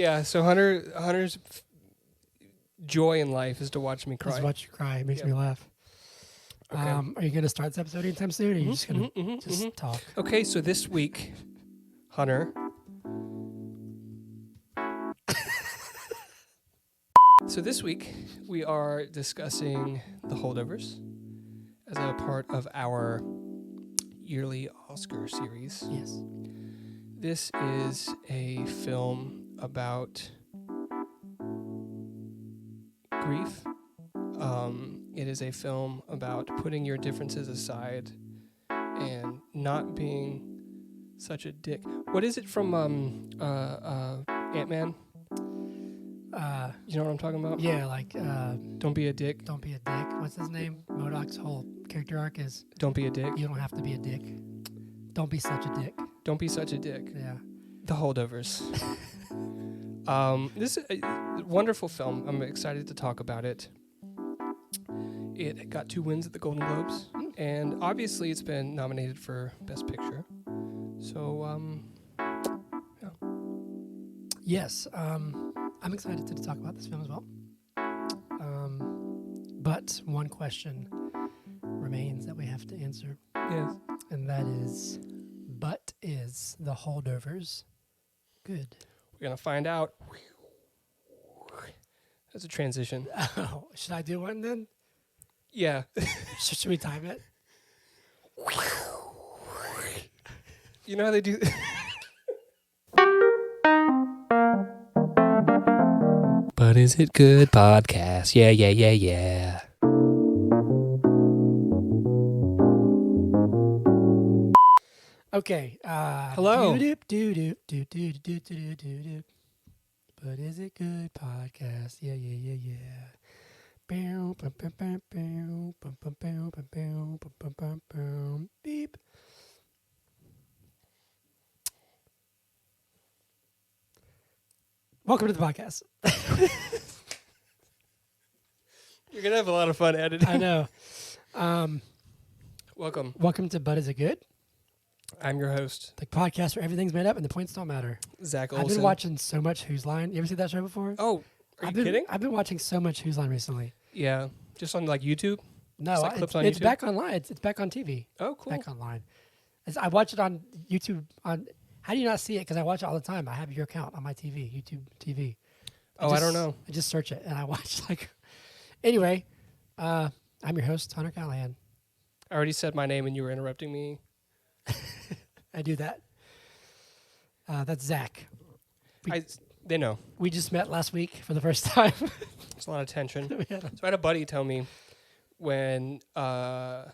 Yeah, so Hunter's joy in life is to watch me cry. Just watch you cry. It makes me laugh. Okay. Are you going to start this episode anytime soon, or are you just going to talk? Okay, so this week, Hunter. So this week, we are discussing The Holdovers as a part of our yearly Oscar series. Yes. This is a film about grief. It is a film about putting your differences aside and not being such a dick. What is it from Ant-Man? You know what I'm talking about? Yeah, like... Don't be a dick. Don't be a dick. What's his name? MODOK's whole character arc is... Don't be a dick. You don't have to be a dick. Don't be such a dick. Don't be such a dick. Yeah. The Holdovers. This is a wonderful film. I'm excited to talk about it. It got 2 wins at the Golden Globes, and obviously it's been nominated for Best Picture. So, yeah. Yes, I'm excited to talk about this film as well. But one question remains that we have to answer. Yes. And that is, but is The Holdovers good? We're going to find out. That's a transition. Oh, should I do one then? Yeah. Should we time it? You know how they do... But is it good podcast? Yeah. Okay. Hello. Doo-doop. But is it good podcast? Yeah. Beep. Welcome to the podcast. You're going to have a lot of fun editing. I know. Welcome. Welcome to But Is It Good? I'm your host, The podcast where everything's made up and the points don't matter. Zach Olsen. I've been watching so much Who's Line. You ever seen that show before? Oh, are you kidding? I've been watching so much Who's Line recently. Yeah. Just on like YouTube? No, Just, like, clips on it's YouTube? back online. It's back on TV. Oh, cool. Back online. I watch it on YouTube. How do you not see it? Because I watch it all the time. I have your account on my TV, YouTube TV. I don't know. I just search it and I watch Anyway, I'm your host, Hunter Callahan. I already said my name and you were interrupting me. I do that. That's Zach. They know. We just met last week for the first time. There's a lot of tension. We had So I had a buddy tell me when I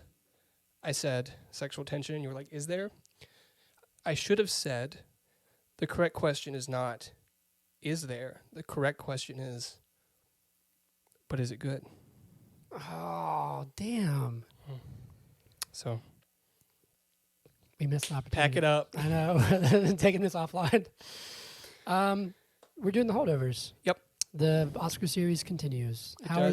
said sexual tension, and you were like, is there? I should have said the correct question is not, is there? The correct question is, but is it good? Oh, damn. So We missed an opportunity. pack it up. I know. Taking this offline. We're doing The Holdovers. Yep. The Oscar series continues. How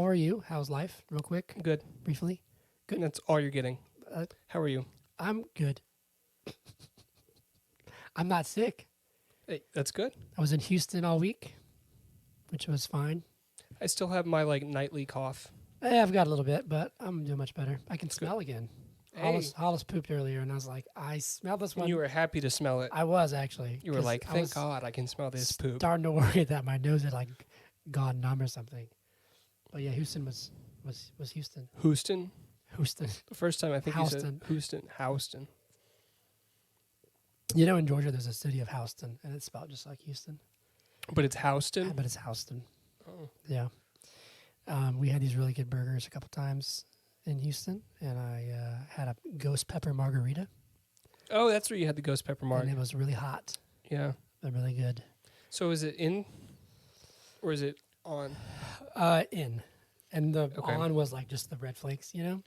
are you? How's life? Real quick, Good. briefly. Good. That's all you're getting. Uh, How are you? I'm good. I'm not sick. Hey, that's good. I was in Houston all week, which was fine. I still have my like nightly cough. I've got a little bit, but I'm doing much better. I can smell again. Hey. Hollis pooped earlier, and I was like, I smell this one. And you were happy to smell it. I was, actually. You were 'cause like, I thank was God I can smell this poop. starting to worry that my nose had, gone numb or something. But, yeah, Houston was Houston. Houston? Houston. The first time I think you said Houston. Houston. You know, in Georgia, there's a city of Houston, and it's spelled just like Houston. But it's Houston? But it's Houston. Oh. Yeah. We had these really good burgers a couple times in Houston, and I had a ghost pepper margarita. Oh, that's where you had the ghost pepper mark. And it was really hot. Yeah. They're really good. So is it in or is it on? In. And the Okay. on was just the red flakes, you know?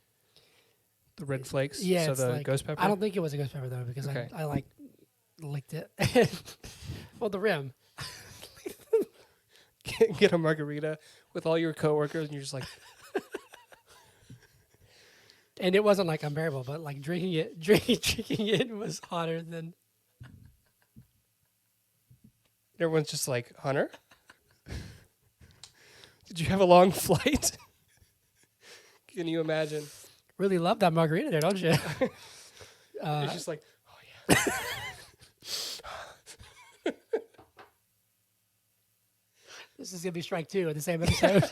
The red flakes? Yeah. So it's the ghost pepper? I don't think it was a ghost pepper, though, because Okay. I licked it. Well, the rim. Get a margarita with all your coworkers and you're just like, And it wasn't unbearable, but drinking it was hotter than. everyone's just like, Hunter, did you have a long flight? Can you imagine? Really love that margarita there, don't you? It's just like, oh yeah. This is gonna be strike 2 in the same episode.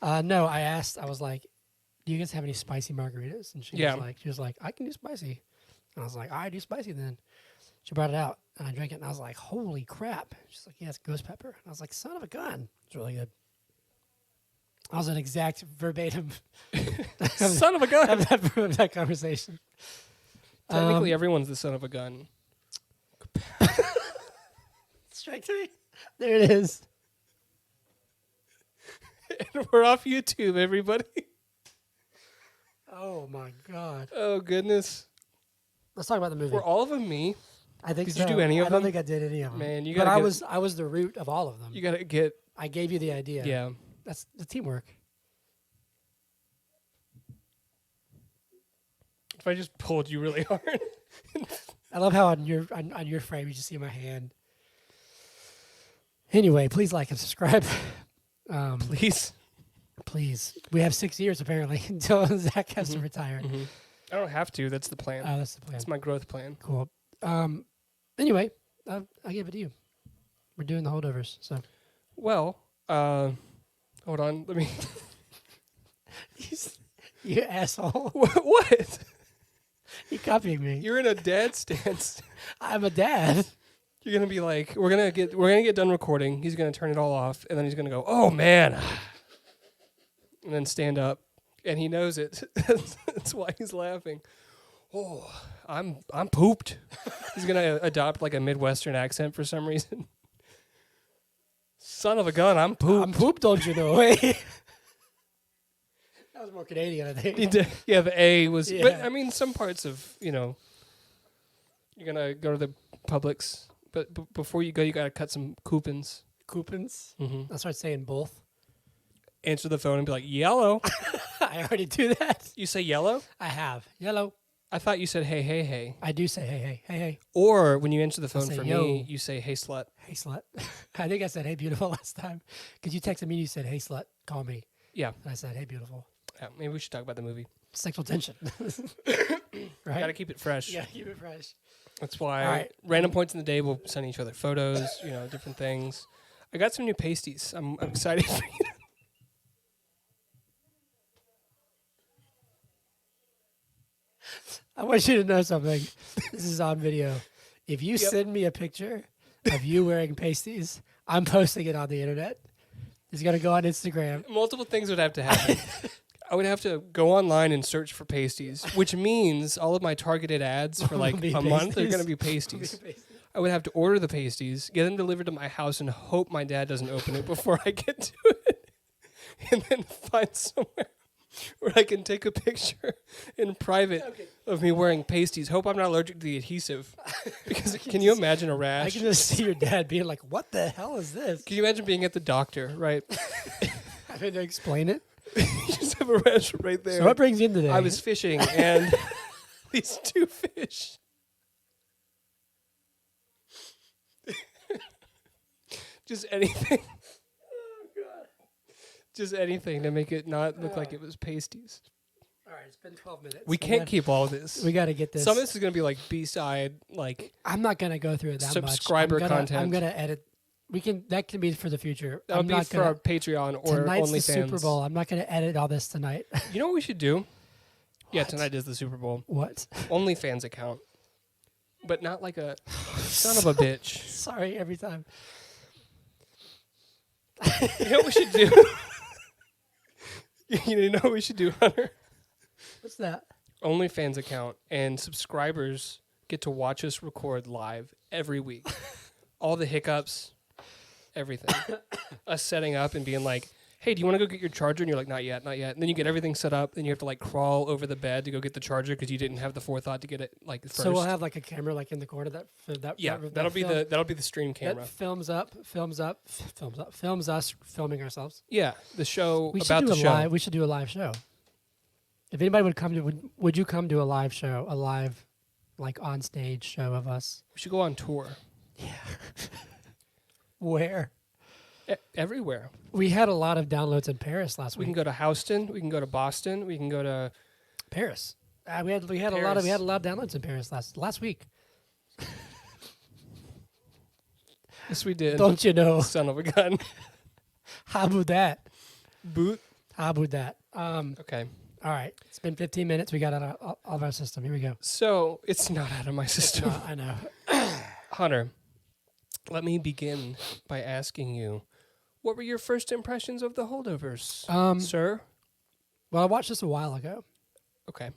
No, I was like, do you guys have any spicy margaritas? And she was like, I can do spicy. And I was like, I do spicy then. She brought it out and I drank it and I was like, holy crap. She's like, yeah, it's ghost pepper. And I was like, son of a gun. It's really good. I was an exact verbatim son of a gun of that conversation. Technically, everyone's the son of a gun. Strike 3. There it is. And we're off YouTube, everybody. Oh my God. Oh goodness. Let's talk about the movie. Were all of them me? I think Did so. you do any of them? I don't think I did any of them. Man, you but gotta I was the root of all of them. You gotta get. I gave you the idea. Yeah. That's the teamwork. If I just pulled you really hard. I love how on your frame you just see my hand. Anyway, please like and subscribe. Please. We have 6 years apparently until Zach has to retire. Mm-hmm. I don't have to. That's the plan. Oh, that's the plan. That's my growth plan. Cool. Anyway, I give it to you. We're doing the holdovers. So. Well, hold on. Let me. You asshole. What? You copying me. You're in a dad stance. I'm a dad. You're gonna be like, we're gonna get done recording. He's gonna turn it all off, and then he's gonna go, oh man, and then stand up, and he knows it. That's why he's laughing. Oh, I'm pooped. He's gonna adopt like a Midwestern accent for some reason. Son of a gun, I'm pooped. I'm pooped, don't you know? That was more Canadian, I think. Yeah, the A was. Yeah. But I mean, some parts of you're gonna go to the Publix, but before you go, you gotta cut some coupons. Coupons. Mm-hmm. I'll start saying both. Answer the phone and be like, yellow. I already do that. You say yellow? I have. Yellow. I thought you said hey, hey, hey. I do say hey, hey, hey, hey. Or when you answer the phone say, for yo. me, you say hey, slut. Hey, slut. I think I said hey, beautiful last time. Because you texted me and you said, hey, slut, call me. Yeah. And I said, hey, beautiful. Yeah, maybe we should talk about the movie. Sexual tension. Right? Gotta keep it fresh. Yeah, keep it fresh. That's why right. Random points in the day we'll send each other photos, different things. I got some new pasties. I'm excited for you. I want you to know something. This is on video. If you send me a picture of you wearing pasties, I'm posting it on the internet. It's going to go on Instagram. Multiple things would have to happen. I would have to go online and search for pasties, which means all of my targeted ads for like a month are going to be pasties. I would have to order the pasties, get them delivered to my house, and hope my dad doesn't open it before I get to it. And then find somewhere where I can take a picture in private of me wearing pasties. Hope I'm not allergic to the adhesive. Because can you imagine a rash? I can just see your dad being like, what the hell is this? Can you imagine being at the doctor, right? Having to explain it? You just have a rash right there. So what brings you in today? I was fishing and these two fish. Just anything. Oh, God. Just anything to make it not look like it was pasties. All right, it's been 12 minutes. We can't keep all this. We got to get this. Some of this is going to be like B-side, like I'm not going to go through it that subscriber much. content. I'm going to edit. That can be for the future. That'll be for our Patreon or tonight's OnlyFans. the Super Bowl. I'm not going to edit all this tonight. You know what we should do? Yeah, What? tonight is the Super Bowl. What? OnlyFans account. But not like a son of a bitch. Sorry, every time. You know what we should do? You know what we should do, Hunter? What's that? OnlyFans account, and subscribers get to watch us record live every week. All the hiccups, everything. Us setting up and being like, hey, do you want to go get your charger? And you're like, not yet, not yet. And then you get everything set up, and you have to like crawl over the bed to go get the charger because you didn't have the forethought to get it like first. So we'll have like a camera like in the corner that'll be the stream camera. That films us filming ourselves. Yeah, the show We about should do the show. We should do a live show. If anybody would come to, would you come to a live show, a live like on stage show of us? We should go on tour. Yeah. Where? Everywhere. We had a lot of downloads in Paris last We week. can go to Houston. We can go to Boston. We can go to Paris. We had a lot of downloads in Paris last week. Yes, we did. Don't you know? Son of a gun. How about that? Boot. How about that? Okay. All right. It's been 15 minutes. We got out of our system. Here we go. So it's not out of my system. I know. Hunter, let me begin by asking you, what were your first impressions of The Holdovers, sir? Well, I watched this a while ago. Okay.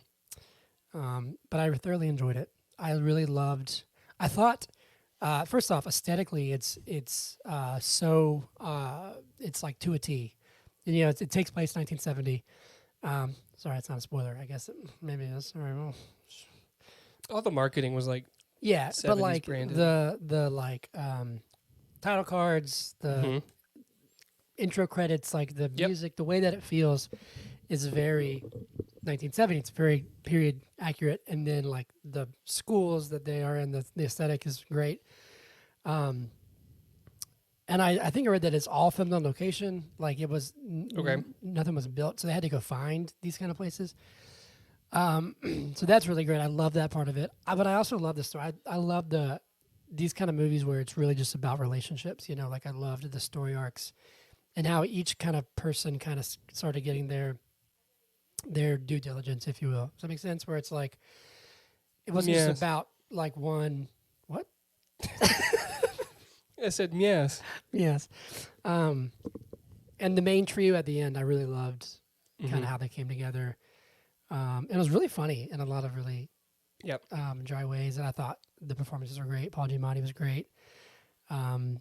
But I thoroughly enjoyed it. I really loved. I thought, first off, aesthetically, it's like to a T. And, you know, it takes place 1970. Sorry, it's not a spoiler. I guess maybe it is. All right, well. All the marketing was like, yeah, but like branded. the title cards, the intro credits, like the music, the way that it feels is very 1970. It's very period accurate, and then like the schools that they are in, the aesthetic is great. And I think I read that it's all filmed on location. Like it was nothing was built, so they had to go find these kind of places. So that's really great. I love that part of it. But I also love the story. I love these kind of movies where it's really just about relationships. You know, like I loved the story arcs and how each kind of person kind of started getting their due diligence, if you will. Does that make sense? Where it's like it wasn't just about like one. What? I said yes. Yes. And the main trio at the end, I really loved kind of how they came together. And it was really funny in a lot of really dry ways. And I thought the performances were great. Paul Giamatti was great. Did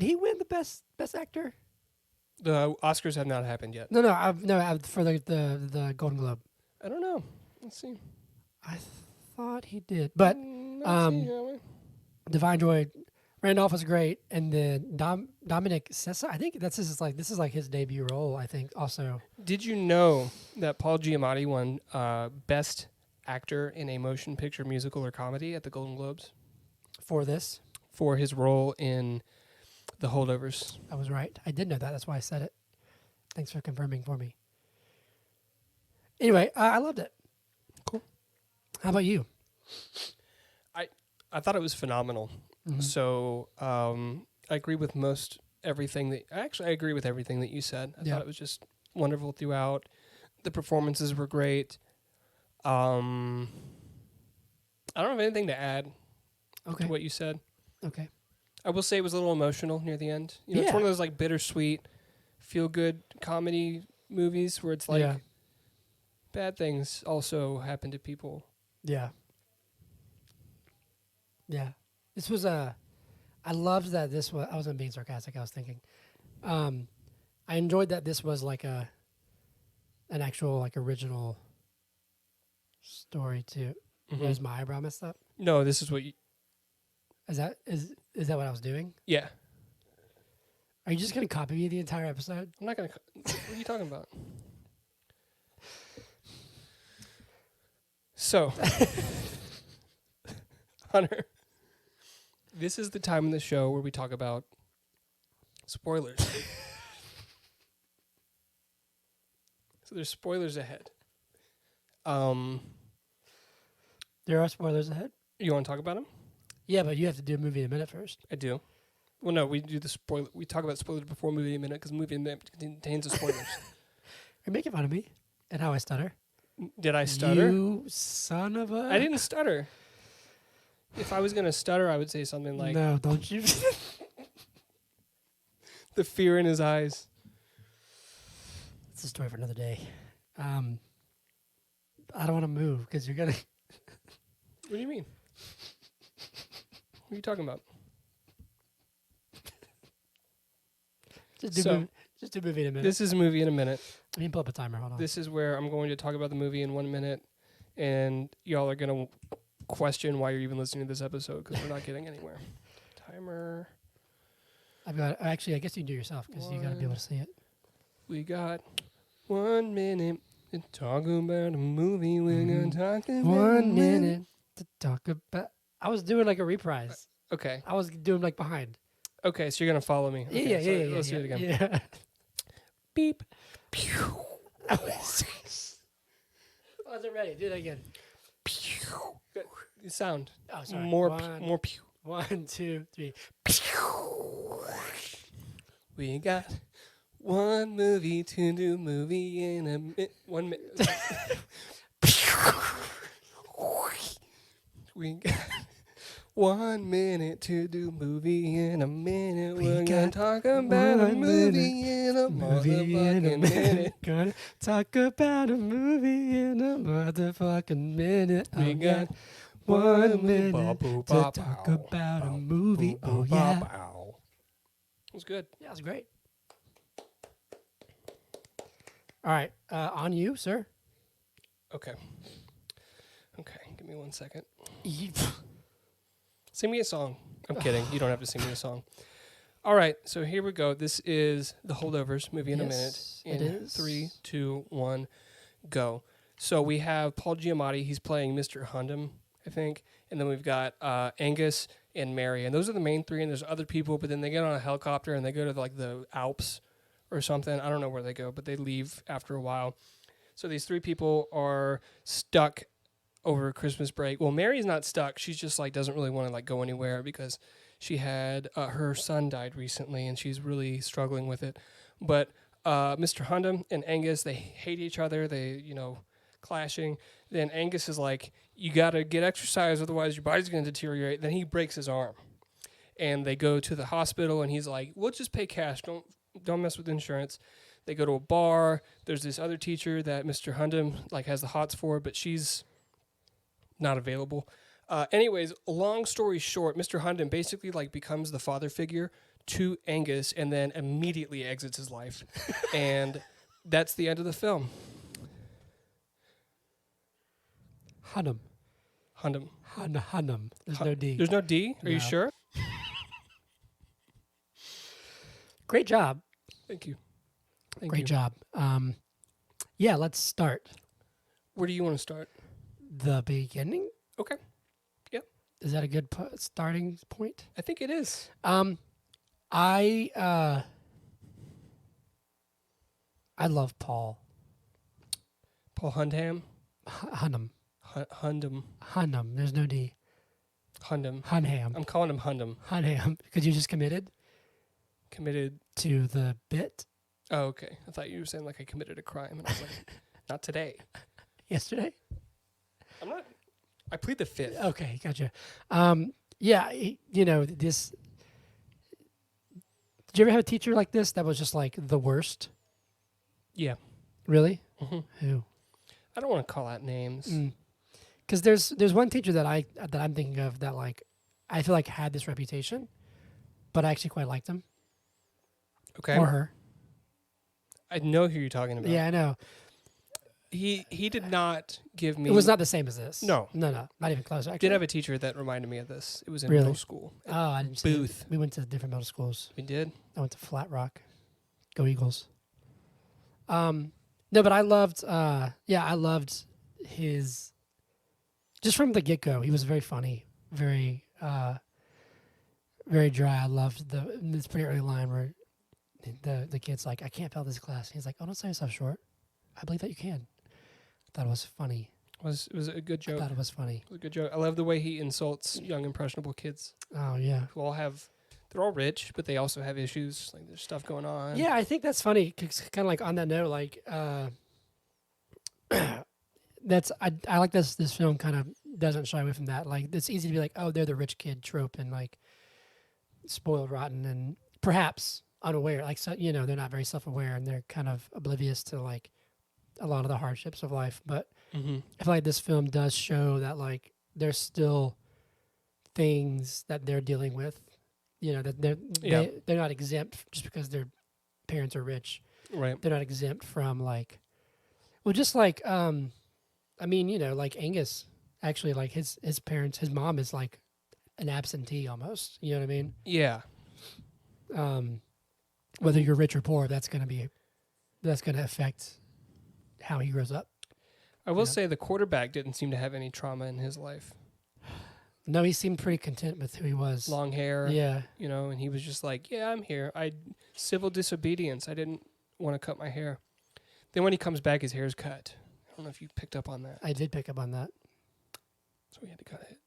he win the best actor? The Oscars have not happened yet. No, for the Golden Globe. I don't know. Let's see. I thought he did, but Divine Joy Randolph was great, and then Dominic Sessa. I think this is like his debut role. I think also. Did you know that Paul Giamatti won Best Actor in a Motion Picture, Musical, or Comedy at the Golden Globes for this? For his role in The Holdovers. I was right. I did know that. That's why I said it. Thanks for confirming for me. Anyway, I loved it. Cool. How about you? I thought it was phenomenal. Mm-hmm. So I agree with everything I agree with everything that you said. I thought it was just wonderful throughout. The performances were great. I don't have anything to add to what you said. Okay. I will say it was a little emotional near the end. You know, it's one of those like bittersweet, feel-good comedy movies where it's like bad things also happen to people. Yeah. Yeah. This was I loved that this was, I wasn't being sarcastic, I was thinking. I enjoyed that this was like an actual like original story too. Mm-hmm. Was my eyebrow messed up? No, this is what you... Is that what I was doing? Yeah. Are you just going to copy me the entire episode? I'm not going to... What are you talking about? So, Hunter, this is the time in the show where we talk about spoilers. So there's spoilers ahead. There are spoilers ahead? You want to talk about them? Yeah, but you have to do a movie in a minute first. I do. Well, no, we do the spoiler. We talk about spoilers before movie in a minute because movie in a minute contains the spoilers. You're making fun of me and how I stutter. Did I stutter? You son of a... I didn't stutter. If I was going to stutter, I would say something like... No, don't you... The fear in his eyes. It's a story for another day. I don't want to move because you're going to... What do you mean? What are you talking about? Just do movie in a minute. This is a movie in a minute. I mean, pull up a timer. Hold on. This is where I'm going to talk about the movie in 1 minute, and y'all are going to question why you're even listening to this episode because we're not getting anywhere. Timer. I've got... Actually, I guess you can do it yourself because you got to be able to see it. We got 1 minute to talk about a movie. We're going to talk about 1 minute to talk about... I was doing like a reprise. Okay. I was doing like behind. Okay, so you're gonna follow me. Okay, Yeah. Let's do it again. Yeah. Beep. I wasn't ready. Do that again. Good. The sound. Oh, sorry. More pew. 1, 2, 3. We got one movie to do movie in a 1 minute. We got 1 minute to do movie in a minute. We're gonna talk about a movie in a motherfucking minute. Gonna talk about a movie in a motherfucking minute. We got 1 minute to talk about a movie. Oh, yeah. It was good. Yeah, it was great. All right. On you, sir. Okay, give me 1 second. Sing me a song. I'm kidding. You don't have to sing me a song. All right, so here we go. This is The Holdovers, movie in a minute. It is. 3, 2, 1, go. So we have Paul Giamatti. He's playing Mr. Hundam, I think. And then we've got Angus and Mary. And those are the main three. And there's other people, but then they get on a helicopter and they go to like the Alps or something. I don't know where they go, but they leave after a while. So these three people are stuck over Christmas break. Well, Mary's not stuck. She's just like doesn't really want to like go anywhere because she had her son died recently and she's really struggling with it. But Mr. Hundam and Angus, they hate each other. They, clashing. Then Angus is like, you got to get exercise, otherwise your body's going to deteriorate. Then he breaks his arm. And they go to the hospital and he's like, we'll just pay cash. Don't mess with insurance. They go to a bar. There's this other teacher that Mr. Hundam like has the hots for, but she's not available. Anyways, long story short, Mr. Hundam basically like becomes the father figure to Angus and then immediately exits his life. And that's the end of the film. Hundam. There's no D. There's no D? Are you sure? Great job. Thank you. Great job. Yeah, let's start. Where do you want to start? The beginning? Okay. Yep. Is that a good starting point? I think it is. I love Paul. Paul Hundam? Hundam. Hundam. There's no D. Hundam. Hundam. I'm calling him Hundam. Hundam. Because you just committed to the bit. Oh, okay. I thought you were saying like I committed a crime. And I was like, not today. Yesterday? I'm not. I plead the fifth. Okay, gotcha. Yeah, this. Did you ever have a teacher like this that was just like the worst? Yeah. Really? Mm-hmm. Who? I don't want to call out names. Because there's one teacher that I'm thinking of that like I feel like had this reputation, but I actually quite liked him. Okay. Or her. I know who you're talking about. Yeah, I know. He did not give me. It was not the same as this. No, not even close. Actually, did have a teacher that reminded me of this. It was in Really? middle school. Oh, I didn't see Booth. We went to different middle schools. We did. I went to Flat Rock. Go Eagles. No, but I loved. I loved his. Just from the get go, he was very funny, very, very dry. I loved this pretty early line where the kid's like, "I can't fail this class." And he's like, "Oh, don't sell yourself short. I believe that you can." I thought it was funny. It was a good joke. I thought it was funny. It was a good joke. I love the way he insults young impressionable kids. Oh yeah. Who all have. They're all rich, but they also have issues. Like there's stuff going on. Yeah, I think that's funny. Kind of like on that note, like that's I like this film kind of doesn't shy away from that. Like it's easy to be like, oh, they're the rich kid trope and like spoiled rotten and perhaps unaware. Like so, they're not very self-aware and they're kind of oblivious to like a lot of the hardships of life. But I feel like this film does show that like there's still things that they're dealing with. That they're not exempt just because their parents are rich. Right. They're not exempt from like, well, just like, like Angus, actually, like his parents, his mom is like an absentee almost. You know what I mean? Yeah. Whether you're rich or poor, that's going to affect how he grows up. I will say the quarterback didn't seem to have any trauma in his life. No, he seemed pretty content with who he was. Long hair. Yeah. You know, and he was just like, yeah, I'm here. Civil disobedience. I didn't want to cut my hair. Then when he comes back, his hair's cut. I don't know if you picked up on that. I did pick up on that. So we had to cut it.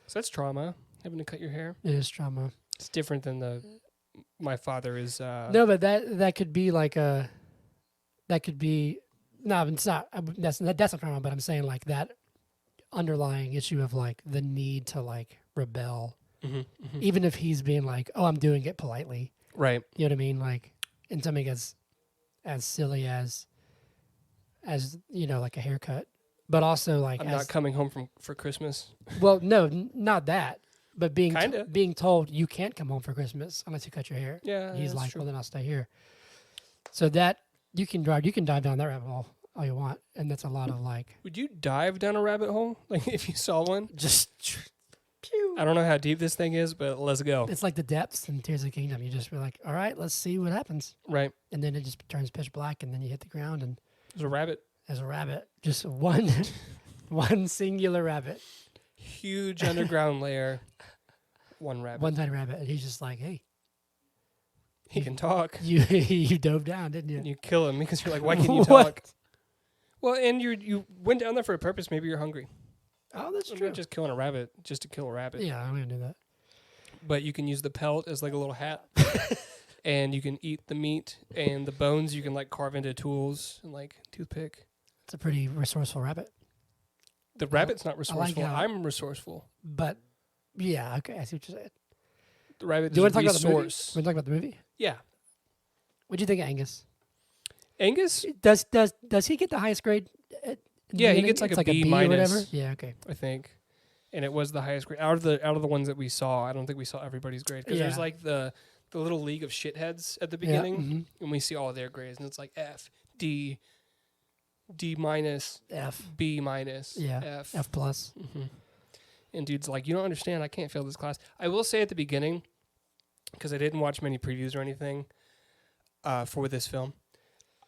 So that's trauma, having to cut your hair. It is trauma. It's different than my father is. No, but that could be like a. That could be. No, it's not. That's not trauma. But I'm saying like that underlying issue of like the need to like rebel, even if he's being like, "Oh, I'm doing it politely." Right. You know what I mean? Like in something as silly as you know, like a haircut, but also like I'm not coming home for Christmas. Well, no, not that. But being told you can't come home for Christmas unless you cut your hair. Yeah, he's that's like, true. well, then I'll stay here. So that you can dive down that rabbit hole all you want, and that's a lot of like. Would you dive down a rabbit hole like if you saw one? Just. Pew. I don't know how deep this thing is, but let's go. It's like the depths in Tears of the Kingdom. You just be like, all right, let's see what happens. Right. And then it just turns pitch black, and then you hit the ground, and there's a rabbit. There's a rabbit. Just one, one singular rabbit. Huge underground layer. One rabbit. One tiny rabbit, and he's just like, hey. He can talk. You dove down, didn't you? And you kill him because you're like, why can't you talk? Well, and you went down there for a purpose. Maybe you're hungry. Oh, that's I'm true. not just killing a rabbit just to kill a rabbit. Yeah, I'm gonna do that. But you can use the pelt as like a little hat, and you can eat the meat and the bones. You can like carve into tools and like toothpick. It's a pretty resourceful rabbit. The rabbit's not resourceful. Like I'm resourceful. But yeah, okay, I see what you're saying. The rabbit Do you is want to talk resource. about the movie? Want to talk about the movie? Yeah. What do you think of Angus? Angus? Does he get the highest grade? Yeah, he gets like a B minus, or whatever. Yeah, okay. I think, and it was the highest grade out of the ones that we saw. I don't think we saw everybody's grade because there's like the little league of shitheads at the beginning, and we see all of their grades, and it's like F, D minus, F, B minus, F plus. And dude's like, you don't understand. I can't fail this class. I will say at the beginning, because I didn't watch many previews or anything for this film.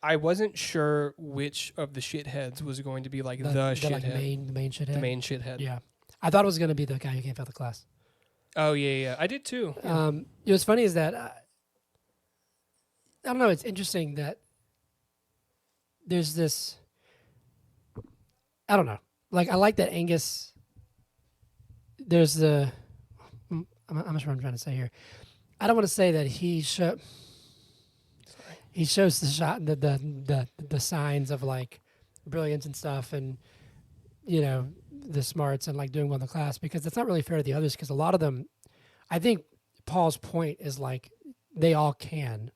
I wasn't sure which of the shitheads was going to be like the shithead. Like the main shithead? The main shithead. Yeah. I thought it was going to be the guy who can't fail the class. Oh, yeah. I did too. Yeah. What's funny is that, I don't know, it's interesting that there's this, I don't know. Like, I like that Angus, there's the, I'm not sure what I'm trying to say here. I don't want to say that he shows the signs of like brilliance and stuff, and you know the smarts and like doing well in the class, because that's not really fair to the others, because a lot of them, I think Paul's point is like they all can.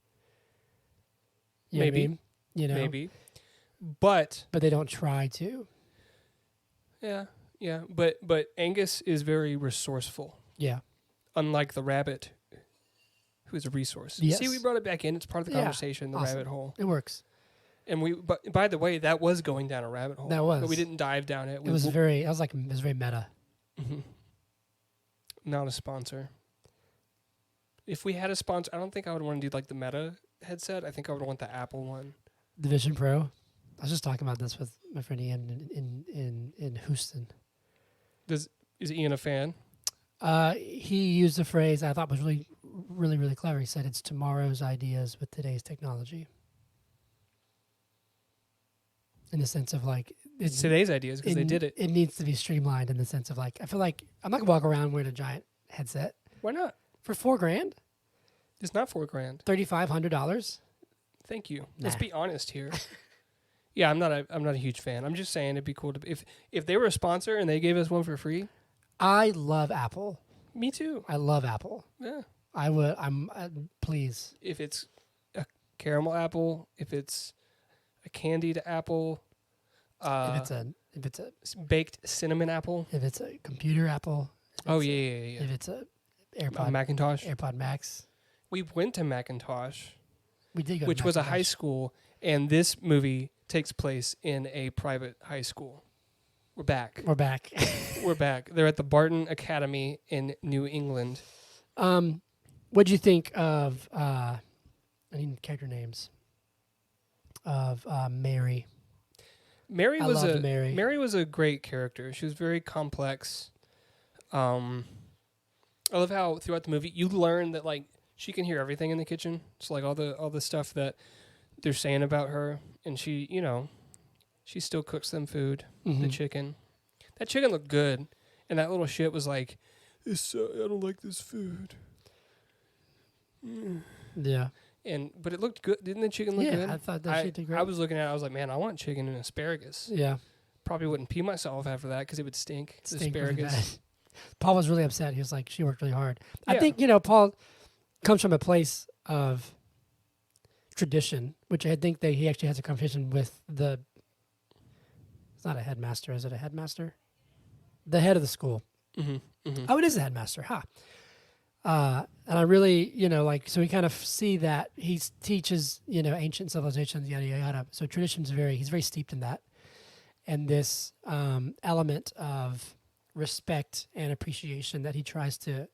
You know what I mean? You know, maybe, but they don't try to. Yeah. But Angus is very resourceful. Yeah. Unlike the rabbit, who is a resource. Yes. See, we brought it back in. It's part of the conversation. The awesome. rabbit hole. It works. And but by the way, that was going down a rabbit hole. That was. But we didn't dive down it. It was very meta. Mm-hmm. Not a sponsor. If we had a sponsor, I don't think I would want to do like the Meta headset. I think I would want the Apple one. The Vision Pro. I was just talking about this with my friend Ian in Houston. Is Ian a fan? He used a phrase I thought was really, really, really clever. He said, "It's tomorrow's ideas with today's technology." In the sense of like, it's today's ideas because they did it. It needs to be streamlined in the sense of like, I feel like I'm not gonna walk around wearing a giant headset. Why not? For $4,000? It's not $4,000. $3,500? Thank you. Nah. Let's be honest here. Yeah, I'm not a huge fan. I'm just saying it'd be cool to if they were a sponsor and they gave us one for free. I love Apple. Me too. I love Apple. Yeah. I would. Please. If it's a caramel apple, if it's a candied apple, if it's a baked cinnamon apple, if it's a computer apple. Oh yeah. If it's a AirPod Max. We went to Macintosh. We did go, which to was a high school, and this movie takes place in a private high school. We're back. We're back. We're back. They're at the Barton Academy in New England. What'd you think of? I need character names. Of Mary. Mary was a great character. She was very complex. I love how throughout the movie you learn that like she can hear everything in the kitchen. So like all the stuff that they're saying about her, and she, you know, she still cooks them food. Mm-hmm. The chicken, that chicken looked good, and that little shit was like, I don't like this food. Yeah. But it looked good. Didn't the chicken look good? Yeah, I thought that shit did great. I was looking at it, I was like, man, I want chicken and asparagus. Yeah. Probably wouldn't pee myself after that because it would stink. Stink really Asparagus. bad. Paul was really upset. He was like, she worked really hard. Yeah. I think, you know, Paul comes from a place of tradition, which I think that he actually has a conversation with it's not a headmaster, is it a headmaster? The head of the school. Mm-hmm. Mm-hmm. Oh, it is a headmaster, huh? And I really, you know, like, so we kind of see that he teaches, you know, ancient civilizations, yada, yada, yada. So tradition's he's very steeped in that. And this element of respect and appreciation that he tries to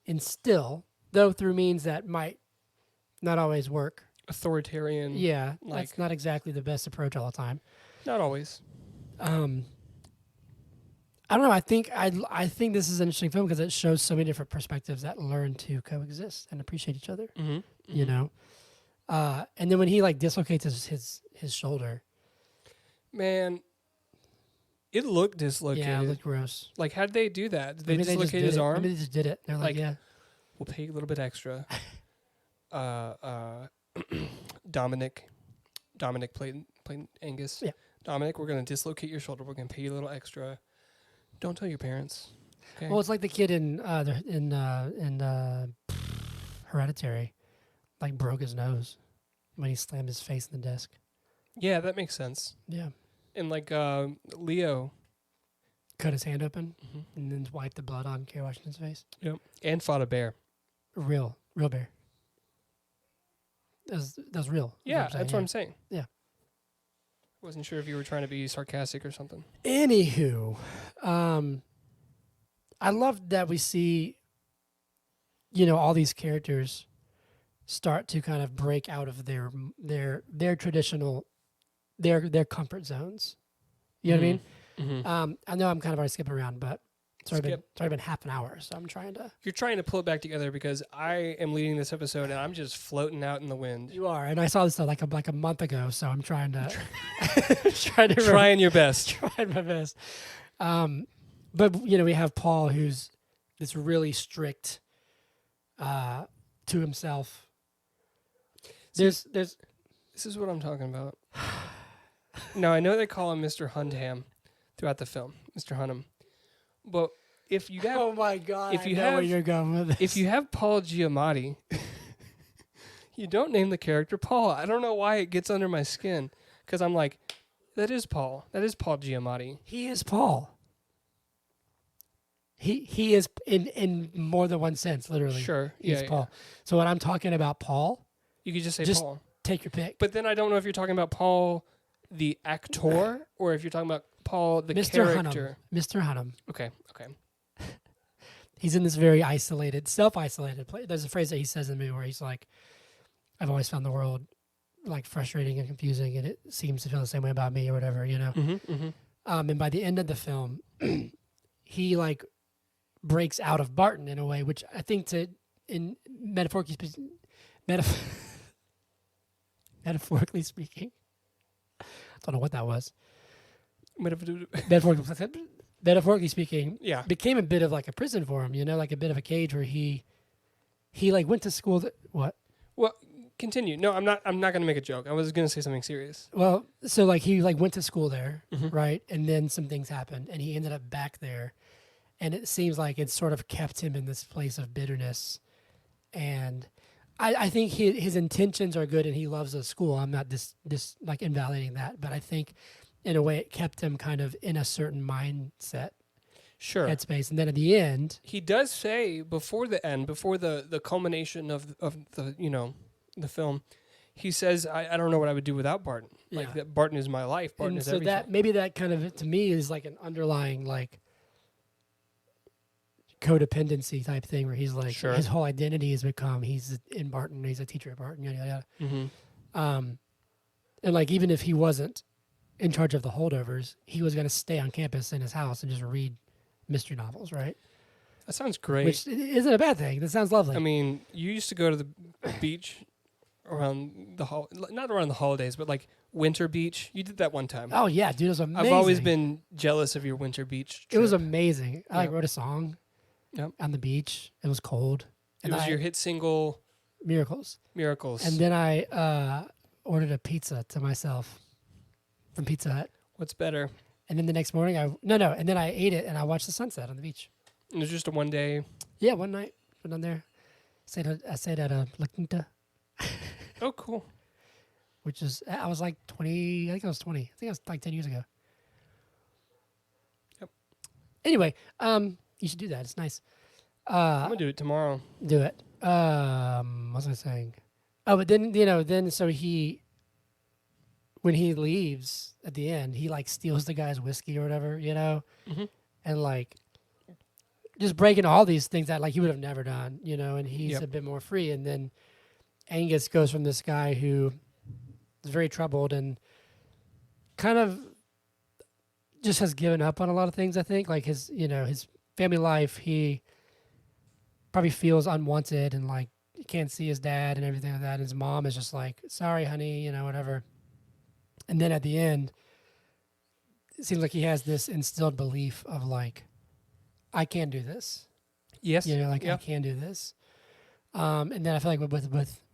instill, though through means that might not always work. Authoritarian. Yeah, like, that's not exactly the best approach all the time. Not always. I don't know. I think this is an interesting film because it shows so many different perspectives that learn to coexist and appreciate each other. Mm-hmm. You know, and then when he like dislocates his shoulder, man, it looked dislocated. yeah, it looked gross. Like, how'd they do that? Did they Maybe dislocate his arm? Maybe they just did it. They're like, yeah, we'll pay you a little bit extra. Dominic played Angus. Yeah. Dominic, we're gonna dislocate your shoulder. We're gonna pay you a little extra. Don't tell your parents. Okay. well, it's like the kid in Hereditary, like broke his nose when he slammed his face in the desk. Yeah, that makes sense. Yeah, And like Leo. cut his hand open Mm-hmm. and then wiped the blood on Kerry Washington's face. Yep. And fought a bear. Real bear. That's real. Yeah, that's what I'm saying. Yeah. Wasn't sure if you were trying to be sarcastic or something. Anywho, I love that we see, you know, all these characters start to kind of break out of their traditional, their comfort zones. You know what I mean? Mm-hmm. I know I'm kind of already skipping around, but it's already been half an hour, so I'm trying to. You're trying to pull it back together because I am leading this episode and I'm just floating out in the wind. You are, and I saw this like a month ago, so I'm trying to Trying your best. Trying my best. But you know, we have Paul, who's this really strict to himself. There's This is what I'm talking about. Now I know they call him Mr. Hundham throughout the film, Mr. Hunnam. But if you have, oh my god, if you I know have, where you're going with this. if you have Paul Giamatti, you don't name the character Paul. I don't know why it gets under my skin because I'm like, that is Paul. That is Paul Giamatti. He is Paul. He is in more than one sense, literally. Sure, He's Paul. So when I'm talking about Paul, You could just say Just- Paul. take your pick. But then I don't know if you're talking about Paul the actor or if you're talking about Paul the Mr. character. Hunnam. Mr. Hunnam. Okay. He's in this very isolated, self-isolated place. There's a phrase that he says in the movie where he's like, I've always found the world like frustrating and confusing, and it seems to feel the same way about me or whatever, you know? Mm-hmm, mm-hmm. And by the end of the film, he like breaks out of Barton in a way, which I think metaphorically speaking, I don't know what that was. Metaphorically speaking, Yeah. became a bit of like a prison for him, you know, like a bit of a cage where he like went to school. What? Well, continue. No, I'm not going to make a joke. I was going to say something serious. Well, so like he like went to school there, Mm-hmm. right? And then some things happened and he ended up back there. And it seems like it sort of kept him in this place of bitterness. And I think his intentions are good and he loves the school. I'm not this like invalidating that, but I think in a way it kept him kind of in a certain mindset, Sure. headspace. And then at the end, He does say before the end, before the culmination of the, you know, the film, he says, I don't know what I would do without Barton. Like Yeah. that Barton is my life. Barton and is so everything. that maybe that kind of to me is like an underlying like codependency type thing where he's like Sure. his whole identity has become he's in Barton, he's a teacher at Barton, yada yada. Mm-hmm. And like even if he wasn't in charge of the holdovers, he was going to stay on campus in his house and just read mystery novels, right? That sounds great. Which isn't a bad thing. That sounds lovely. I mean, you used to go to the beach around not around the holidays, but like winter beach. You did that one time. Oh yeah, dude, it was amazing. I've always been jealous of your winter beach trip. It was amazing. I Yep. wrote a song Yep. on the beach. It was cold. It was your hit single, Miracles. Miracles. And then I ordered a pizza to myself from Pizza Hut. What's better? And then the next morning, and then I ate it and I watched the sunset on the beach. It was just a one day. Yeah, one night went down there. I stayed at La Quinta, Oh, cool. which is I was like 20. I think I was 20. I think it was like 10 years ago. Yep. Anyway, you should do that. It's nice. I'm gonna do it tomorrow. Do it. What was I saying? Oh, but then so when he leaves at the end, he like steals the guy's whiskey or whatever, Mm-hmm. and like just breaking all these things that like he would have never done, and he's Yep. a bit more free. And then Angus goes from this guy who is very troubled and kind of just has given up on a lot of things. I think like his family life, he probably feels unwanted and like he can't see his dad and everything like that. And his mom is just like, sorry, honey, whatever. And then at the end, it seems like he has this instilled belief of like, I can do this. Yes. I Yeah. can do this. And then I feel like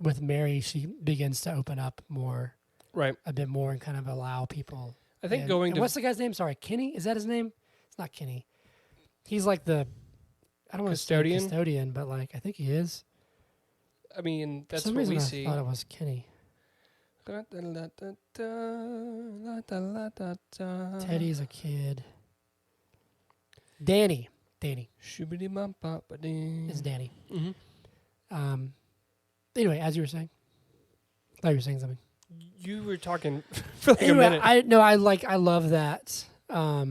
with Mary, she begins to open up more, Right. a bit more, and kind of allow people. I think in. going And to what's the guy's name? Sorry, Kenny. Is that his name? It's not Kenny. He's like the, I don't want to say Custodian? custodian, but like I think he is. I mean, For that's some what reason we I see. thought it was Kenny. Teddy's a kid. Danny. It's Danny. Mm-hmm. Anyway, as you were saying, I thought you were saying something. You were talking for like Anyway, a minute. I love that. I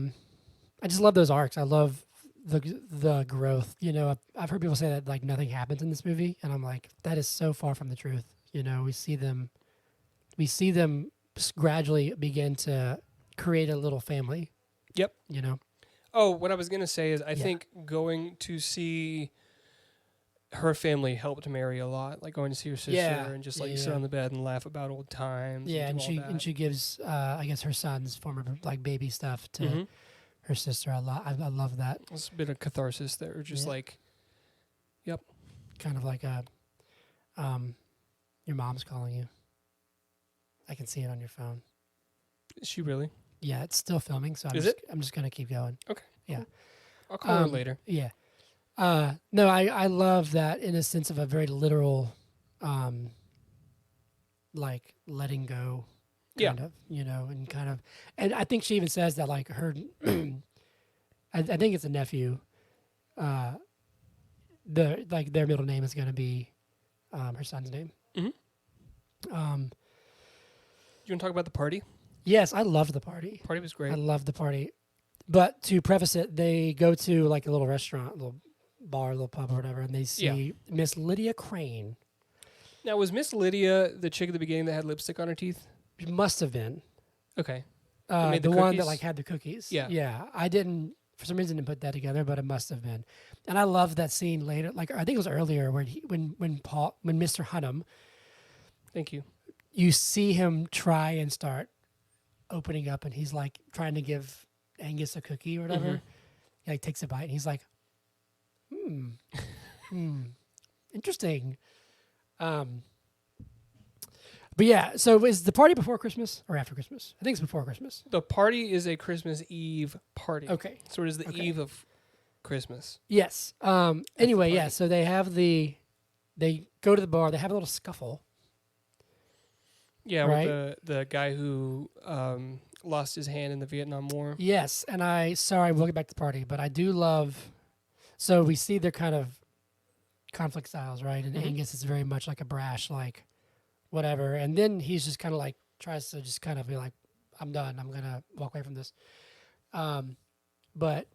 just love those arcs. I love the growth. I've heard people say that like nothing happens in this movie, and I'm like, that is so far from the truth. We see them gradually begin to create a little family. Yep. Oh, what I was going to say is I think going to see her family helped Mary a lot. Like going to see her sister and just like sit on the bed and laugh about old times. Yeah, and do all that. she gives I guess her son's former like baby stuff to Mm-hmm. her sister a lot. I love that. It's a bit of catharsis there. Just like, yep. Kind of like a your mom's calling you. I can see it on your phone. Is she really? Yeah, it's still filming, so I'm just gonna keep going. Okay. Yeah. Cool. I'll call her later. Yeah. No, I love that in a sense of a very literal, like letting go, kind of, and I think she even says that like her, I think it's a nephew, their middle name is going to be, her son's name. Mm-hmm. You want to talk about the party? Yes, I loved the party. Party was great. I loved the party. But to preface it, they go to like a little restaurant, a little bar, a little pub or whatever, and they see Miss Lydia Crane. Now, was Miss Lydia the chick at the beginning that had lipstick on her teeth? It must have been. Okay. The the one that cookies? like had the cookies. Yeah. Yeah. I didn't, for some reason, didn't put that together, but it must have been. And I love that scene later. Like, I think it was earlier when when Mr. Hunnam, Thank you. you see him try and start opening up, and he's like trying to give Angus a cookie or whatever. Mhm. He like takes a bite, and he's like, interesting. But yeah, so is the party before Christmas or after Christmas? I think it's before Christmas. The party is a Christmas Eve party. Okay. So it is the Okay. eve of Christmas. Yes. Anyway, party. so they go to the bar, they have a little scuffle. Yeah, Right. with the guy who lost his hand in the Vietnam War. Yes, and we'll get back to the party, but I do love, so we see their kind of conflict styles, right? And Mhm. Angus is very much like a brash, like, whatever. And then he's just kind of like, tries to just kind of be like, I'm done. I'm going to walk away from this. But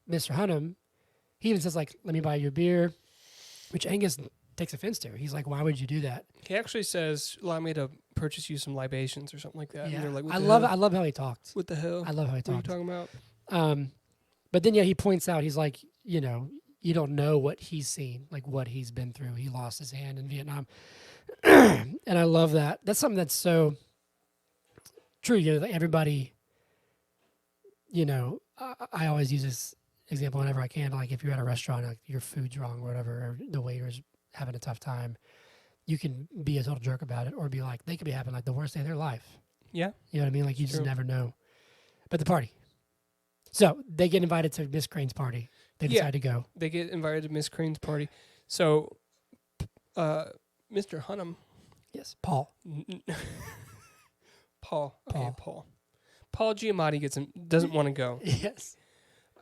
Mr. Hunnam, he even says like, let me buy you a beer, which Angus takes offense to. He's like, why would you do that? He actually says, allow me to purchase you some libations or something like that. Yeah. And they're like, I love how he talked. What the hell? I love how he What are you talked. talking about? But then, yeah, he points out, he's like, you know, you don't know what he's seen, like what he's been through. He lost his hand in Vietnam. And I love that. That's something that's so true. You know, like everybody, you know, I always use this example whenever I can. Like if you're at a restaurant, like your food's wrong or whatever, or the waiter's having a tough time, you can be a total jerk about it or be like, they could be having like the worst day of their life. Yeah. You know what I mean? Like you just never know. But the party. So they get invited to Miss Crane's party. They decide to go. They get invited to Miss Crane's party. So, Mr. Hunnam. Yes, Paul. Paul. Okay, Paul. Paul Giamatti doesn't want to go. Yes.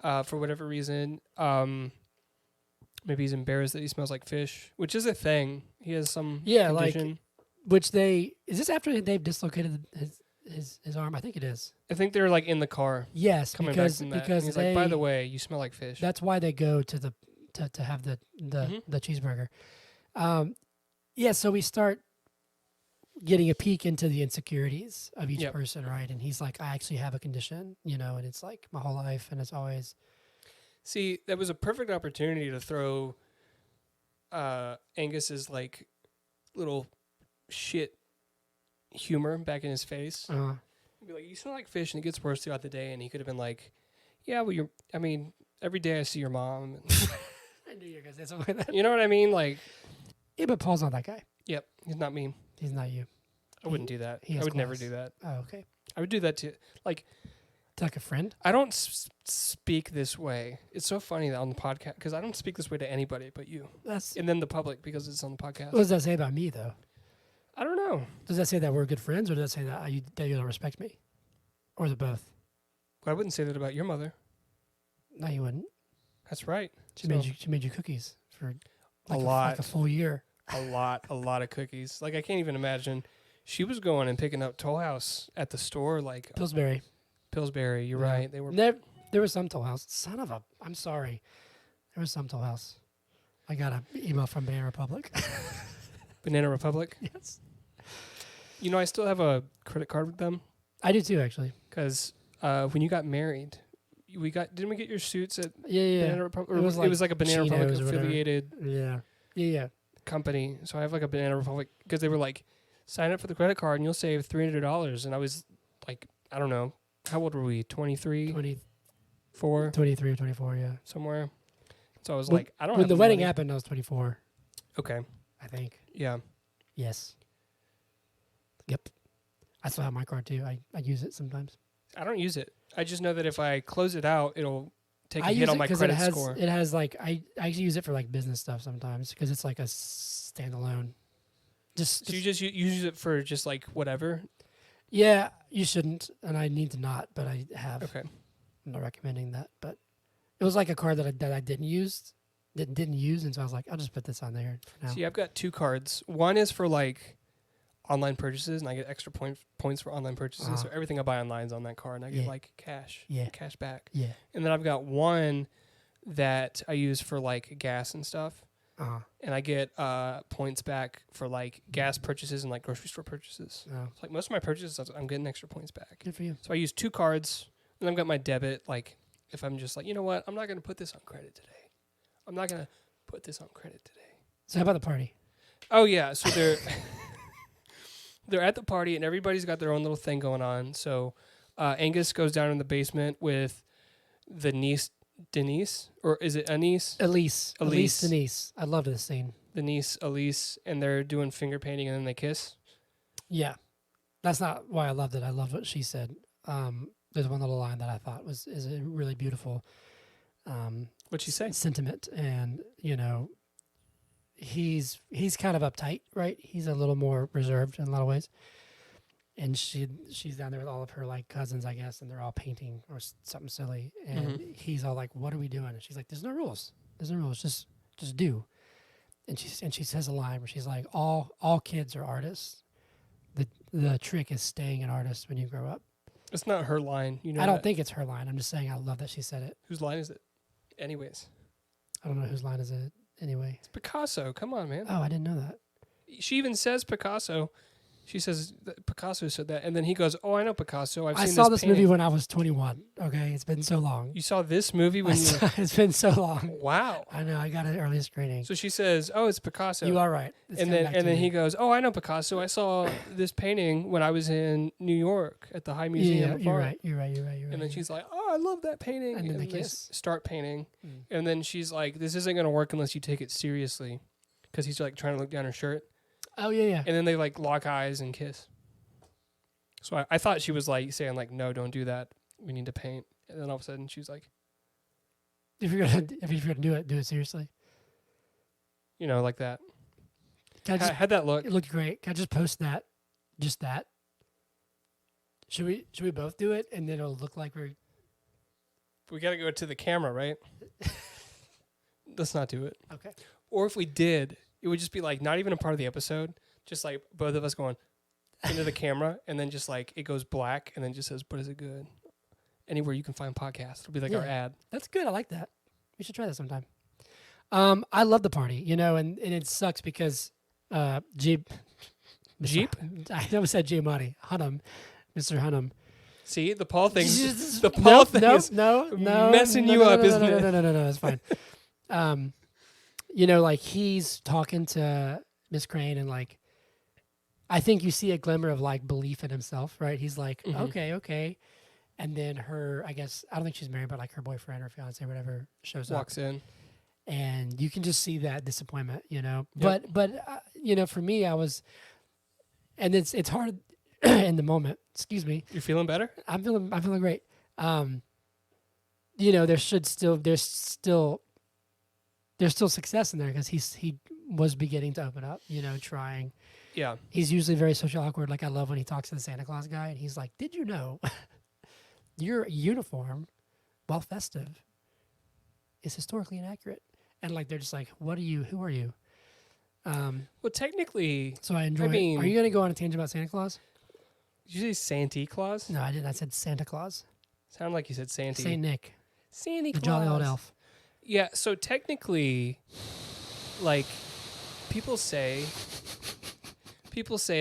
For whatever reason. Maybe he's embarrassed that he smells like fish, which is a thing. He has some condition. Like, which is this after they've dislocated his arm? I think it is. I think they're like in the car. Yes, because he's like, by the way, you smell like fish. That's why they go to to have the cheeseburger. Yeah, so we start getting a peek into the insecurities of each person, right? And he's like, I actually have a condition, you know, and it's like my whole life, and it's always. See, that was a perfect opportunity to throw Angus's like little shit humor back in his face. Be like, you smell like fish, and it gets worse throughout the day. And he could have been like, yeah, well, every day I see your mom. I knew you were going to say something like that. You know what I mean? Like, yeah, but Paul's not that guy. Yep, he's not me. He's not you. I wouldn't do that. I would never do that. Oh, okay. I would do that to, like a friend? I don't speak this way. It's so funny that on the podcast, because I don't speak this way to anybody but you. And then the public, because it's on the podcast. What does that say about me, though? I don't know. Does that say that we're good friends, or does that say that you don't respect me? Or is it both? Well, I wouldn't say that about your mother. No, you wouldn't. That's right. She made you cookies for like a full year. A lot of cookies. Like, I can't even imagine. She was going and picking up Toll House at the store, like Pillsbury. You're right. They were. There was some Toll House. I'm sorry. There was some Toll House. I got an email from Banana Republic. Banana Republic? Yes. You know, I still have a credit card with them. I do too, actually. Because when you got married, didn't we get your suits at Banana Republic? It was like a Banana Republic affiliated company. So I have like a Banana Republic, because they were like, sign up for the credit card and you'll save $300. And I was like, I don't know. How old were we? 23? 24? 23 or 24, yeah. Somewhere. So I was like, I don't When have the wedding money. happened, I was 24. Okay. I think. Yeah. Yes. Yep. I still have my card too. I use it sometimes. I don't use it. I just know that if I close it out, it'll take a hit on my credit score. It has like, I actually use it for like business stuff sometimes, because it's like a standalone. So you use it for just like whatever? Yeah, you shouldn't, and I need to not, but I have. Okay. I'm not recommending that, but it was like a card that I didn't use, and so I was like, I'll just put this on there for now. See, I've got two cards. One is for like online purchases, and I get extra points for online purchases. So everything I buy online is on that card, and I get like cash back. Yeah. And then I've got one that I use for like gas and stuff. And I get points back for like gas purchases and like grocery store purchases. So like most of my purchases, I'm getting extra points back. Good for you. So I use two cards, and I've got my debit. Like if I'm just like, you know what, I'm not going to put this on credit today. So how about the party? Oh yeah, so they're at the party, and everybody's got their own little thing going on. So Angus goes down in the basement with the niece. Denise, or is it Anise? Elise Denise. I love this scene. The niece, Elise, and they're doing finger painting, and then they kiss. Yeah, that's not why I loved it. I loved what she said. There's one little line that I thought is a really beautiful. What'd she say? Sentiment, and you know, he's kind of uptight, right? He's a little more reserved in a lot of ways. And she's down there with all of her like cousins, I guess, and they're all painting or something silly. And he's all like, "What are we doing?" And she's like, "There's no rules. Just do." And she says a line where she's like, "All kids are artists. The trick is staying an artist when you grow up." It's not her line, you know. I don't think it's her line. I'm just saying I love that she said it. Whose line is it? Anyways, I don't know whose line is it. Anyway, it's Picasso. Come on, man. Oh, I didn't know that. She even says Picasso. She says that Picasso said that, and then he goes, "Oh, I know Picasso. I saw this painting." movie when I was 21. Okay, it's been so long. You saw this movie when It's been so long. Wow. I know. I got an early screening. So she says, "Oh, it's Picasso." You are right. And then he goes, "Oh, I know Picasso. I saw this painting when I was in New York at the High Museum of Art." You're right. And then she's like, "Oh, I love that painting." And then they they kiss. start painting, Mm. and then she's like, "This isn't gonna work unless you take it seriously," because he's like trying to look down her shirt. Oh yeah. And then they like lock eyes and kiss. So I thought she was like saying like, "No, don't do that. We need to paint." And then all of a sudden she was like, If you're gonna do it seriously. you know, like that. Can I just, How'd that look? it looked great. Can I just post that? Just that. Should we both do it and then it'll look like we're We got to go to the camera, right? Let's not do it. okay? Or if we did, it would just be like not even a part of the episode, just like both of us going into the camera, and then just like it goes black, and then just says, "But is it good?" Anywhere you can find podcasts, it'll be like our ad. That's good. I like that. We should try that sometime. I love the party, you know, and it sucks because Jeep. I almost said Giamatti. Mr. Hunnam. See, the Paul thing. The Paul thing is messing you up, isn't it? No, it's fine. You know, like he's talking to Miss Crane, and like, I think you see a glimmer of like belief in himself, right? He's like, okay, and then her, I guess, I don't think she's married, but like her boyfriend or fiance or whatever shows Walks in. and you can just see that disappointment, you know. Yep. But you know, for me, I was, and it's hard in the moment. Excuse me. You're feeling better? I'm feeling great. You know, there's still success in there because he was beginning to open up. You know, trying. Yeah. He's usually very social awkward. Like I love when he talks to the Santa Claus guy, and he's like, "Did you know your uniform, while festive, is historically inaccurate?" And like they're just like, "What are you? Who are you?" Well, technically, So I enjoy. I mean- Are you going to go on a tangent about Santa Claus? did you say Santa Claus? No, I didn't. I said Santa Claus. Sounded like you said Santa. Saint Nick, Santa the Claus. jolly old elf. Yeah, so technically, like, people say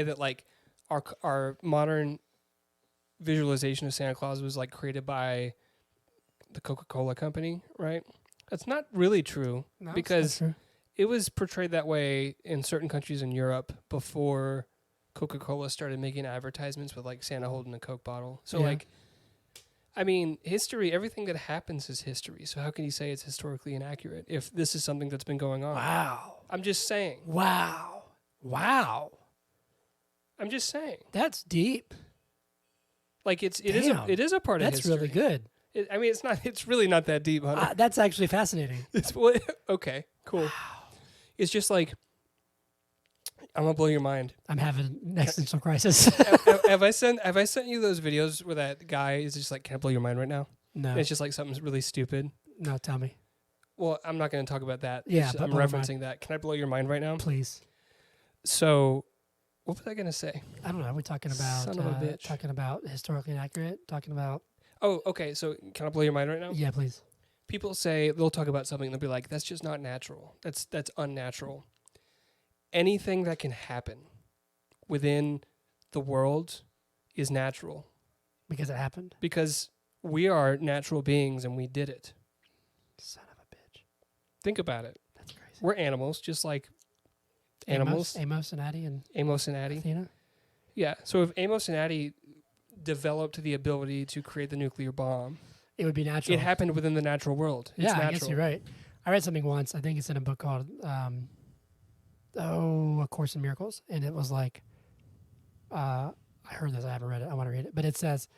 that like our modern visualization of Santa Claus was like created by the Coca-Cola company, right? That's not really true No, because it's not true. it was portrayed that way in certain countries in Europe before Coca-Cola started making advertisements with like Santa holding a Coke bottle. So Yeah. like, I mean, history, everything that happens is history. So how can you say it's historically inaccurate if this is something that's been going on? Wow. I'm just saying. Wow. I'm just saying. That's deep. Like it Damn. is a part of That's history. really good. I mean, it's really not that deep, Hunter. That's actually fascinating. Okay, cool. It's just like, I'm gonna blow your mind. I'm having an existential crisis. have I sent you those videos where that guy is just like, "Can I blow your mind right now?" No. And it's just like something really stupid. No, tell me. Well, I'm not going to talk about that. Yeah, I'm blow my referencing that. Can I blow your mind right now? Please. So, what was I going to say? I don't know. We're talking about Son of a bitch. talking about historically inaccurate. Talking about Oh, okay. So, can I blow your mind right now? yeah, please. People say they'll talk about something. They'll be like, "That's just not natural. That's unnatural." Anything that can happen within the world is natural Because it happened. because we are natural beings and we did it. Son of a bitch. Think about it. That's crazy. We're animals, just like animals. Amos and Addie and Amos and Addie. Athena. Yeah. So if Amos and Addie developed the ability to create the nuclear bomb, It would be natural. it happened within the natural world. It's Yeah, natural. I guess you're right. I read something once. I think it's in a book called A Course in Miracles, and it was like, I heard this. I haven't read it. I want to read it, but it says,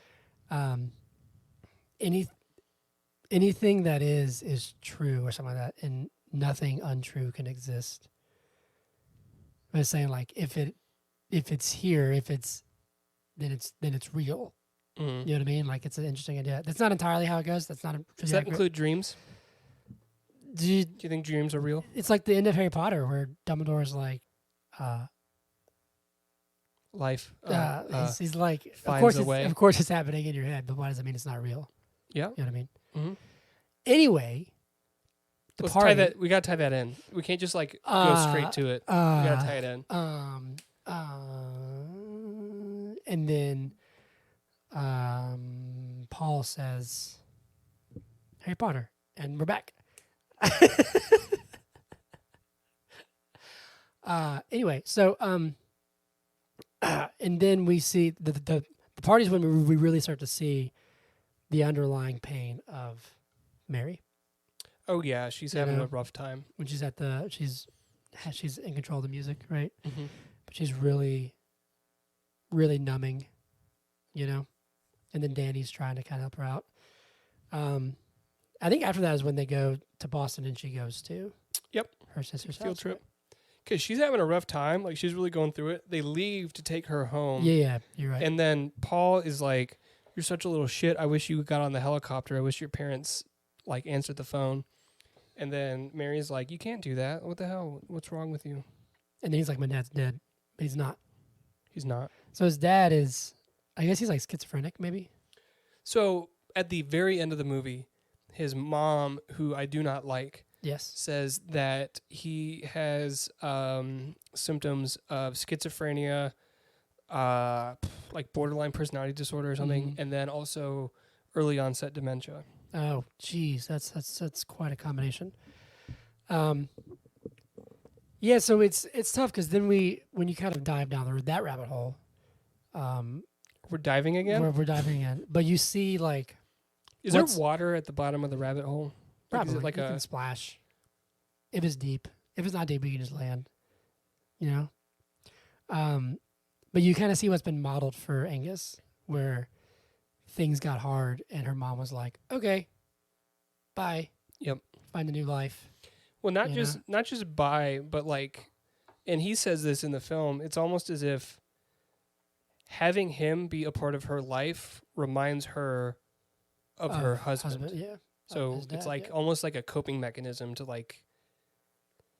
anything that is true or something like that, and nothing untrue can exist. But it's saying like if it's here, then it's real. Mhm. You know what I mean? Like it's an interesting idea. That's not entirely how it goes. That's not. Does that include dreams? Do you, Do you think dreams are real? it's like the end of Harry Potter where Dumbledore's like, Life. he's like, of finds course, a way. of course it's happening in your head, but why does it mean it's not real? Yeah. You know what I mean? Mhm. Anyway, the Let's party. tie that. We got to tie that in. We can't just like go straight to it. We got to tie it in. And then Paul says, Harry Potter. And we're back. Anyway, so and then we see the parties when we really start to see the underlying pain of Mary. Oh yeah, she's having a rough time when she's at she's in control of the music, right? Mm-hmm. But she's really, really numbing, you know. And then Danny's trying to kind of help her out. I think after that is when they go to Boston and she goes to her sister's field house, trip. Right? Because she's having a rough time. Like, she's really going through it. They leave to take her home. Yeah, you're right. And then Paul is like, you're such a little shit. I wish you got on the helicopter. I wish your parents, like, answered the phone. And then Mary's like, you can't do that. What the hell? What's wrong with you? And then he's like, my dad's dead. But he's not. He's not. So his dad is, I guess he's like schizophrenic, maybe? So at the very end of the movie, his mom, who I do not like, says that he has symptoms of schizophrenia, like borderline personality disorder or something, and then also early onset dementia. Oh, geez, that's quite a combination. Yeah, so it's tough because then when you kind of dive down that rabbit hole, we're diving again. We're diving in, but you see like, is there water at the bottom of the rabbit hole? Probably. Like you can splash. If it's deep. If it's not deep, you can just land. You know? But you kind of see what's been modeled for Angus, where things got hard and her mom was like, okay, bye. Yep. Find a new life. Well, not just bye, but like, and he says this in the film, it's almost as if having him be a part of her life reminds her of her husband. Yeah. So it's like almost like a coping mechanism to like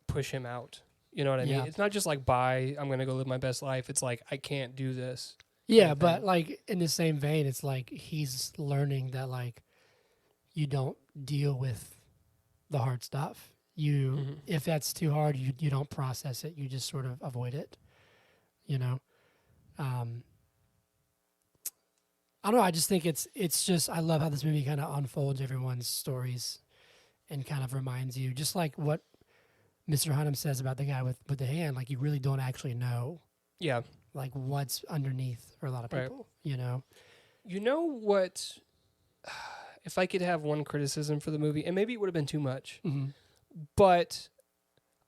push him out. You know what I mean? It's not just like, bye, I'm going to go live my best life. It's like, I can't do this. Yeah, but like in the same vein, it's like he's learning that like you don't deal with the hard stuff. If that's too hard, you don't process it. You just sort of avoid it, you know? I don't know. I just think it's just, I love how this movie kind of unfolds everyone's stories and kind of reminds you, just like what Mr. Hunnam says about the guy with the hand, like you really don't actually know. Yeah. Like what's underneath for a lot of people, you know? You know what, if I could have one criticism for the movie, and maybe it would have been too much, but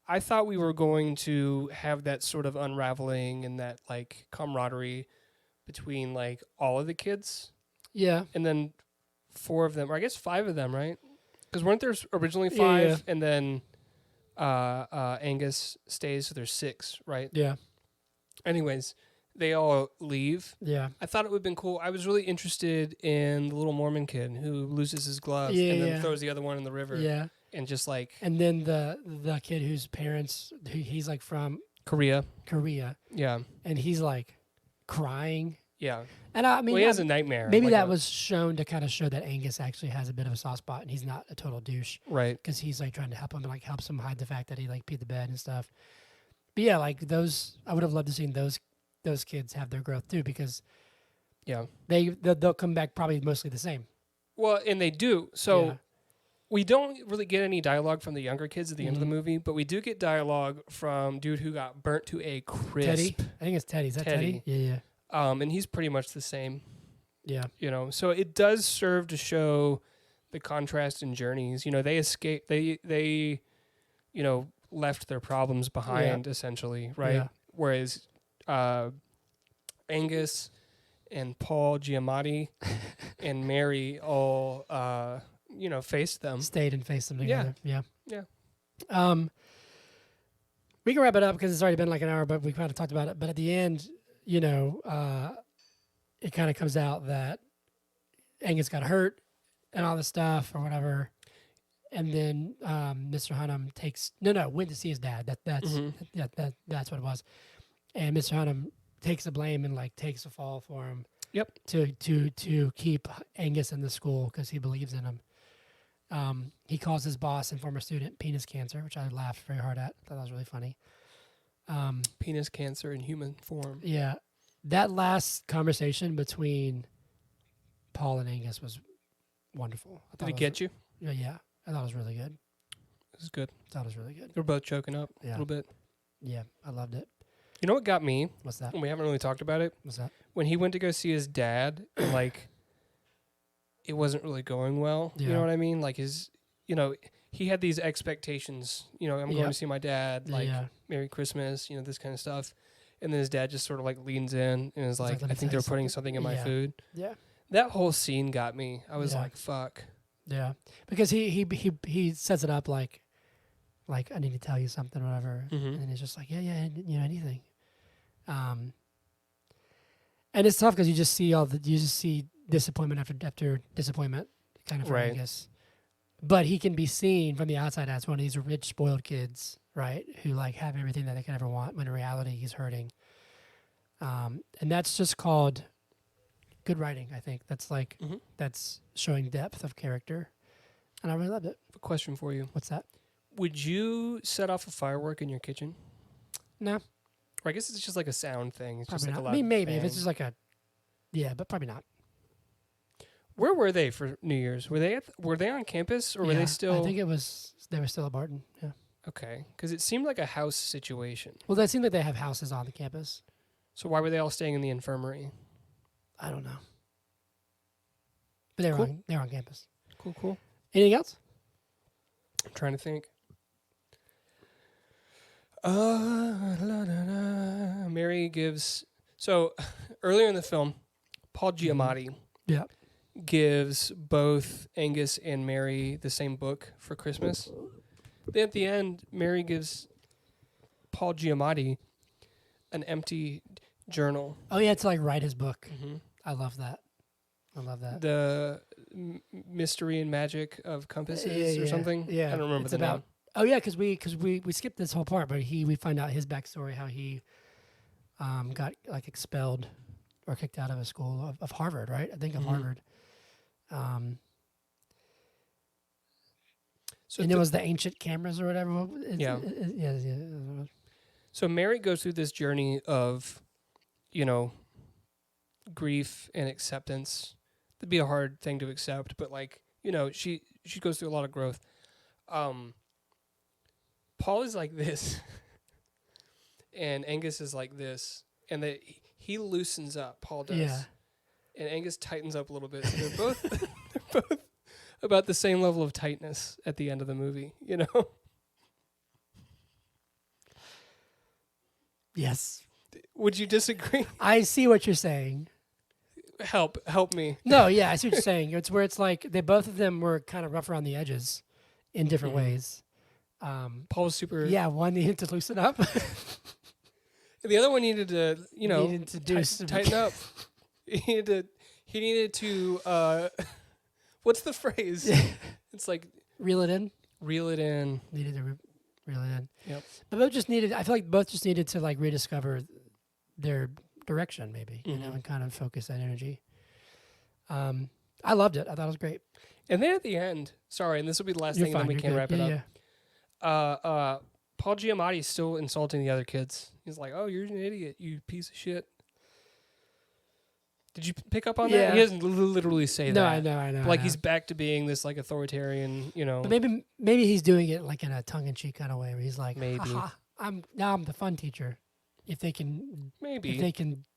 I thought we were going to have that sort of unraveling and that like camaraderie between like all of the kids. Yeah. And then 4 of them, or I guess 5 of them, right? Because weren't there originally 5 and then Angus stays, so there's 6, right? Yeah. Anyways, they all leave. Yeah. I thought it would have been cool. I was really interested in the little Mormon kid who loses his gloves and then throws the other one in the river. Yeah. And just like... And then the kid whose parents, he's like from... Korea. Yeah. And he's like crying. Yeah. And I mean... Well, he has a nightmare. Maybe that was shown to kind of show that Angus actually has a bit of a soft spot and he's not a total douche. Right. Because he's like trying to help him and like helps him hide the fact that he like peed the bed and stuff. But yeah, like those... I would have loved to see those kids have their growth too, because they'll come back probably mostly the same. Well, and they do. So we don't really get any dialogue from the younger kids at the end of the movie, but we do get dialogue from dude who got burnt to a crisp. Teddy? I think it's Teddy. Is that Teddy? Yeah. And he's pretty much the same. Yeah. You know, so it does serve to show the contrast in journeys. You know, they escaped. They you know, left their problems behind essentially, right? Yeah. Whereas Angus and Paul Giamatti and Mary all, you know, faced them. Stayed and faced them together. Yeah. Yeah. We can wrap it up because it's already been like an hour, but we kind of talked about it. But at the end, you know, it kind of comes out that Angus got hurt and all this stuff or whatever. And then Mr. Hunnam went to see his dad. That's what it was. And Mr. Hunnam takes the blame and like takes the fall for him. Yep. To keep Angus in the school because he believes in him. He calls his boss and former student penis cancer, which I laughed very hard at. I thought that was really funny. Penis cancer in human form. Yeah. that last conversation between Paul and Angus was wonderful. Did it get you? Yeah. I thought it was really good. This is good. I thought it was really good. We're both choking up a Yeah. little bit. Yeah, I loved it. You know what got me? What's that? And we haven't really talked about it. What's that? When he went to go see his dad, and like, it wasn't really going well. You Yeah. know what I mean? Like he had these expectations. I'm going Yeah. to see my dad. Like, Yeah. Merry Christmas. This kind of stuff. And then his dad just sort of like leans in and is like, "Let me I think tell they're you putting something in my Yeah. food. Yeah. That whole scene got me. I was Yeah. like, fuck. Yeah. Because he sets it up like I need to tell you something or whatever. Mhm. And it's just like, yeah, anything. And it's tough because you just see disappointment after disappointment kind of for Right. Angus. But he can be seen from the outside as one of these rich, spoiled kids, right? Who like have everything that they could ever want when in reality he's hurting. And that's just called good writing, I think. That's like, Mhm. that's showing depth of character. And I really loved it. A question for you. What's that? Would you set off a firework in your kitchen? No, Or I guess it's just like a sound thing. It's just probably like not. a I loud mean, maybe if bang. it's just like but probably not. Where were they for New Year's? Were they on campus or were Yeah, they still? I think they were still at Barton. Yeah. Okay, because it seemed like a house situation. Well, that seems like they have houses on the campus. So why were they all staying in the infirmary? I don't know. But they were Cool. on campus. Cool. Anything else? I'm trying to think. Mary gives. So earlier in the film, Paul Giamatti Yeah. gives both Angus and Mary the same book for Christmas. Then at the end, Mary gives Paul Giamatti an empty journal. Oh, yeah, to like write his book. Mm-hmm. I love that. The mystery and magic of compasses or something. Yeah, I don't remember it's the about. name. Oh yeah, because we skipped this whole part, but we find out his backstory, how he got like expelled or kicked out of a school of Harvard, right? I think of Mhm. Harvard. So and it was the ancient cameras or whatever. Yeah. Yeah. So Mary goes through this journey of, grief and acceptance. That'd be a hard thing to accept, but she goes through a lot of growth. Paul is like this, and Angus is like this, and he loosens up. Paul does, Yeah. and Angus tightens up a little bit. So they're both about the same level of tightness at the end of the movie. Yes. Would you disagree? I see what you're saying. Help me. No, yeah, I see what you're saying. It's where it's like both of them were kind of rough around the edges in different Mhm. ways. Paul was super. Yeah, one needed to loosen up. The other one needed to, needed to do tighten up. He needed to. What's the phrase? It's like Reel it in. reel it in. Needed to reel it in. Yep. But I feel like both just needed to like rediscover their direction, maybe, Mhm. and kind of focus that energy. I loved it. I thought it was great. And then at the end, sorry, and this will be the last You're thing, fine. and then we You're can good. wrap it Yeah, up. yeah. Paul Giamatti is still insulting the other kids. He's like, "Oh, you're an idiot, you piece of shit." Did you pick up on that? Yeah. He doesn't literally say No, that. I know. But, like, I know. he's back to being this like authoritarian, But maybe he's doing it like in a tongue-in-cheek kind of way, where he's like, Maybe. "Haha, I'm the fun teacher." If they can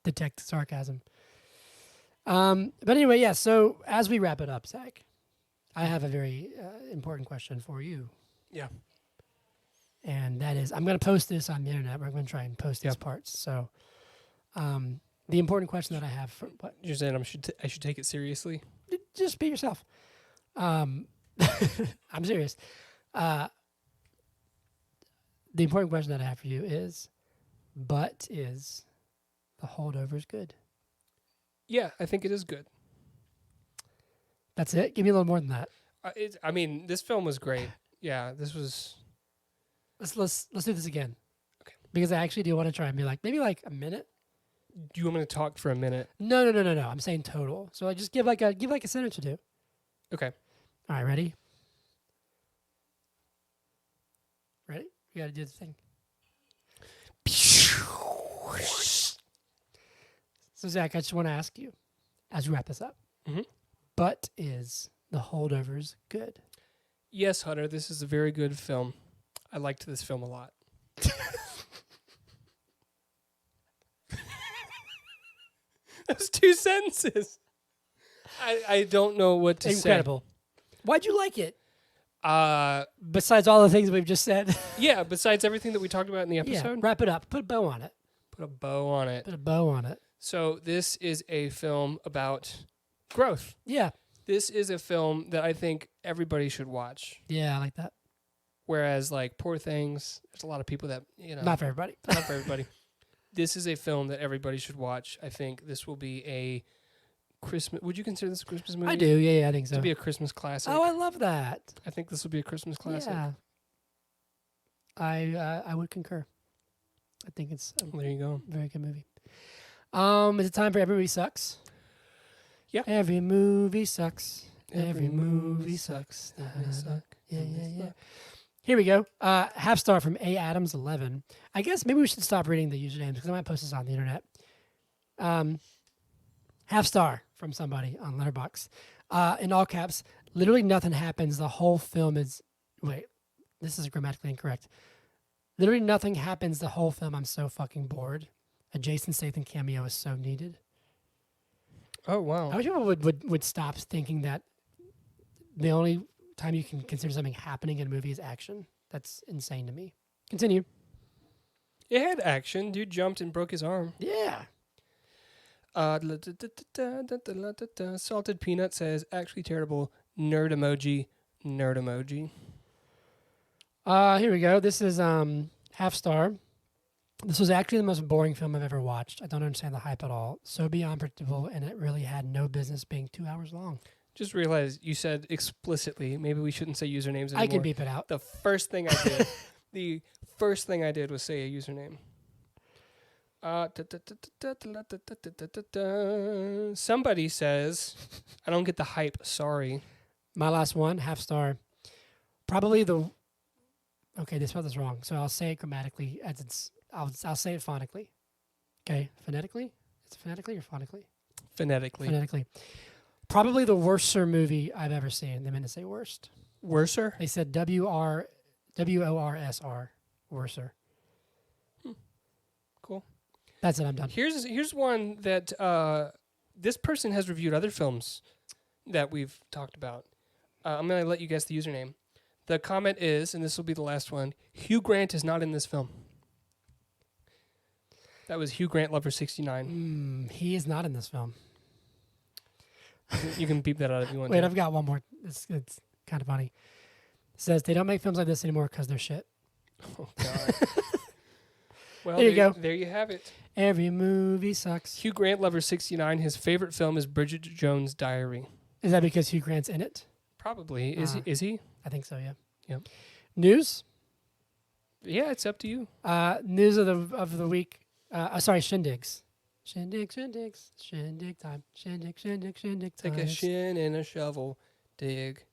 detect sarcasm. But anyway, yeah. So as we wrap it up, Zach, I have a very important question for you. Yeah. And that is, I'm going to post this on the internet. We're going to try and post these parts. So, the important question that I have for what You're saying I should take it seriously? just be yourself. I'm serious. The important question that I have for you is, but is the holdovers good? Yeah, I think it is good. That's it? Give me a little more than that. This film was great. Yeah, this was. Let's do this again. Okay. Because I actually do want to try and be like, maybe like a minute. Do you want me to talk for a minute? No. I'm saying total. So I just give like a sentence or two. Okay. All right, ready? Ready? You got to do the thing. So, Zach, I just want to ask you, as we wrap this up, Mhm. but is The Holdovers good? Yes, Hunter, this is a very good film. I liked this film a lot. Those 2 sentences. I don't know what to Incredible. Why'd you like it? say. Besides all the things we've just said. Yeah, besides everything that we talked about in the Yeah, episode, wrap it up. Put a bow on it. put a bow on it. Put a bow on it. So this is a film about growth. Yeah. This is a film that I think everybody should watch. Yeah, I like that. Whereas, like, Poor Things, there's a lot of people that, Not for everybody. not for everybody. This is a film that everybody should watch. I think this will be a Christmas. Would you consider this a Christmas movie? I do. Yeah, I think so. This will be a Christmas classic. Oh, I love that. I think this will be a Christmas classic. Yeah. I would concur. I think it's a There you go. very good movie. Is it time for Every Movie Sucks? Yeah. Every movie sucks. Every movie sucks. They suck. Yeah, They yeah, yeah. suck. Here we go. Half star from A Adams 11. I guess maybe we should stop reading the usernames because I might post this on the internet. Half star from somebody on Letterboxd. In all caps, literally nothing happens. The whole film is... Wait, this is grammatically incorrect. Literally nothing happens the whole film. I'm so fucking bored. A Jason Statham cameo is so needed. Oh, wow. I wish people would stop thinking that the only time you can consider something happening in a movie is action. That's insane to me. Continue. It had action. Dude jumped and broke his arm. Yeah. Salted Peanut says, actually terrible. Nerd emoji. Nerd emoji. Here we go. This is half star. This was actually the most boring film I've ever watched. I don't understand the hype at all. So beyond predictable, and it really had no business being 2 hours long. Just realized you said explicitly. Maybe we shouldn't say usernames anymore. I can beep it out. The first thing I did, was say a username. Somebody says, I don't get the hype. Sorry. My last one, half star. Probably the... Okay, they spelled this wrong, so I'll say it grammatically as it's... I'll say it phonically. Okay, phonetically? Is it phonetically or phonically? Phonetically. Phonetically. Probably the worser movie I've ever seen. They meant to say worst. Worser? They said W-O-R-S-R. Worser. Cool. That's it. I'm done. Here's one that this person has reviewed other films that we've talked about. I'm going to let you guess the username. The comment is, and this will be the last one, Hugh Grant is not in this film. That was Hugh Grant Lover 69. He is not in this film. You can beep that out if you want Wait, to. I've got one more. It's kind of funny. It says they don't make films like this anymore because they're shit. Oh, God. Well, There you go. There you have it. Every movie sucks. Hugh Grant Lover 69, his favorite film is Bridget Jones' Diary. Is that because Hugh Grant's in it? Probably. Is he? I think so, yeah. Yep. News? Yeah, it's up to you. News of the week. Sorry, shindigs. Shindig time. Shindig time. Take a shin and a shovel. Dig.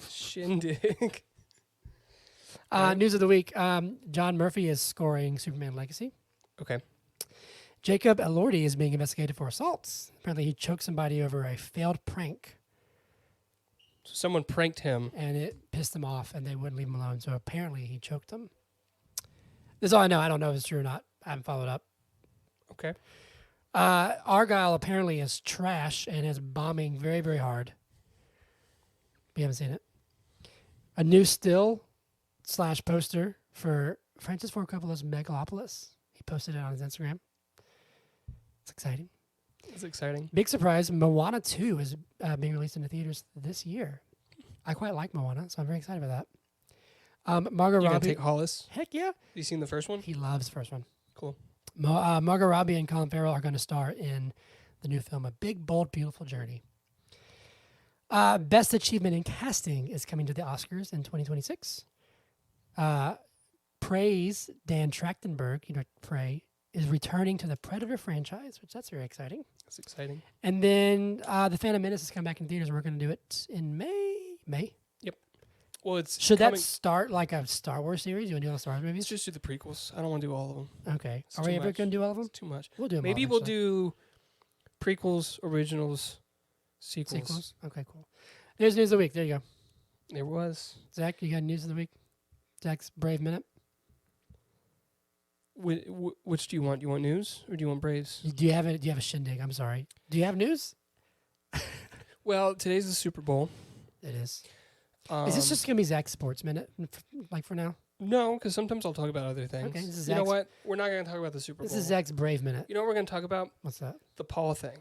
Shindig. News of the week. John Murphy is scoring Superman Legacy. Okay. Jacob Elordi is being investigated for assaults. Apparently he choked somebody over a failed prank. So someone pranked him. And it pissed him off and they wouldn't leave him alone. So apparently he choked them. That's all I know. I don't know if it's true or not. I haven't followed up. Okay. Argyle apparently is trash and is bombing very, very hard. We haven't seen it. A new still / poster for Francis Ford Coppola's Megalopolis. He posted it on his Instagram. It's exciting. It's exciting. Big surprise, Moana 2 is being released into theaters this year. I quite like Moana, so I'm very excited about that. Margot You gonna Robbie. take Hollis? Heck yeah. You seen the first one? He loves the first one. Cool. Margot Robbie and Colin Farrell are going to star in the new film, A Big, Bold, Beautiful Journey. Best Achievement in Casting is coming to the Oscars in 2026. Praise Dan Trachtenberg, Prey, is returning to the Predator franchise, which that's very exciting. That's exciting. And then The Phantom Menace is coming back in theaters, and we're going to do it in May. Yep. Well, it's Should coming, that start like a Star Wars series? You want to do all Star Wars let's movies? just do the prequels. I don't want to do all of them. Okay. It's Are too we ever much. going to do all of them? It's too much. We'll do them Maybe all we'll eventually. do prequels, originals, sequels. Okay, cool. There's news of the week. There you go. There was. Zach, you got news of the week? Zach's Brave Minute. Which do you want? Do you want news or do you want Braves? Do you have a shindig? I'm sorry. Do you have news? Well, today's the Super Bowl. It is. Is this just going to be Zach's Sports Minute, like for now? No, because sometimes I'll talk about other things. Okay, this is you know Zach's- what? We're not going to talk about the Super Bowl. This is Zach's Brave Minute. You know what we're going to talk about? What's that? The Paul thing.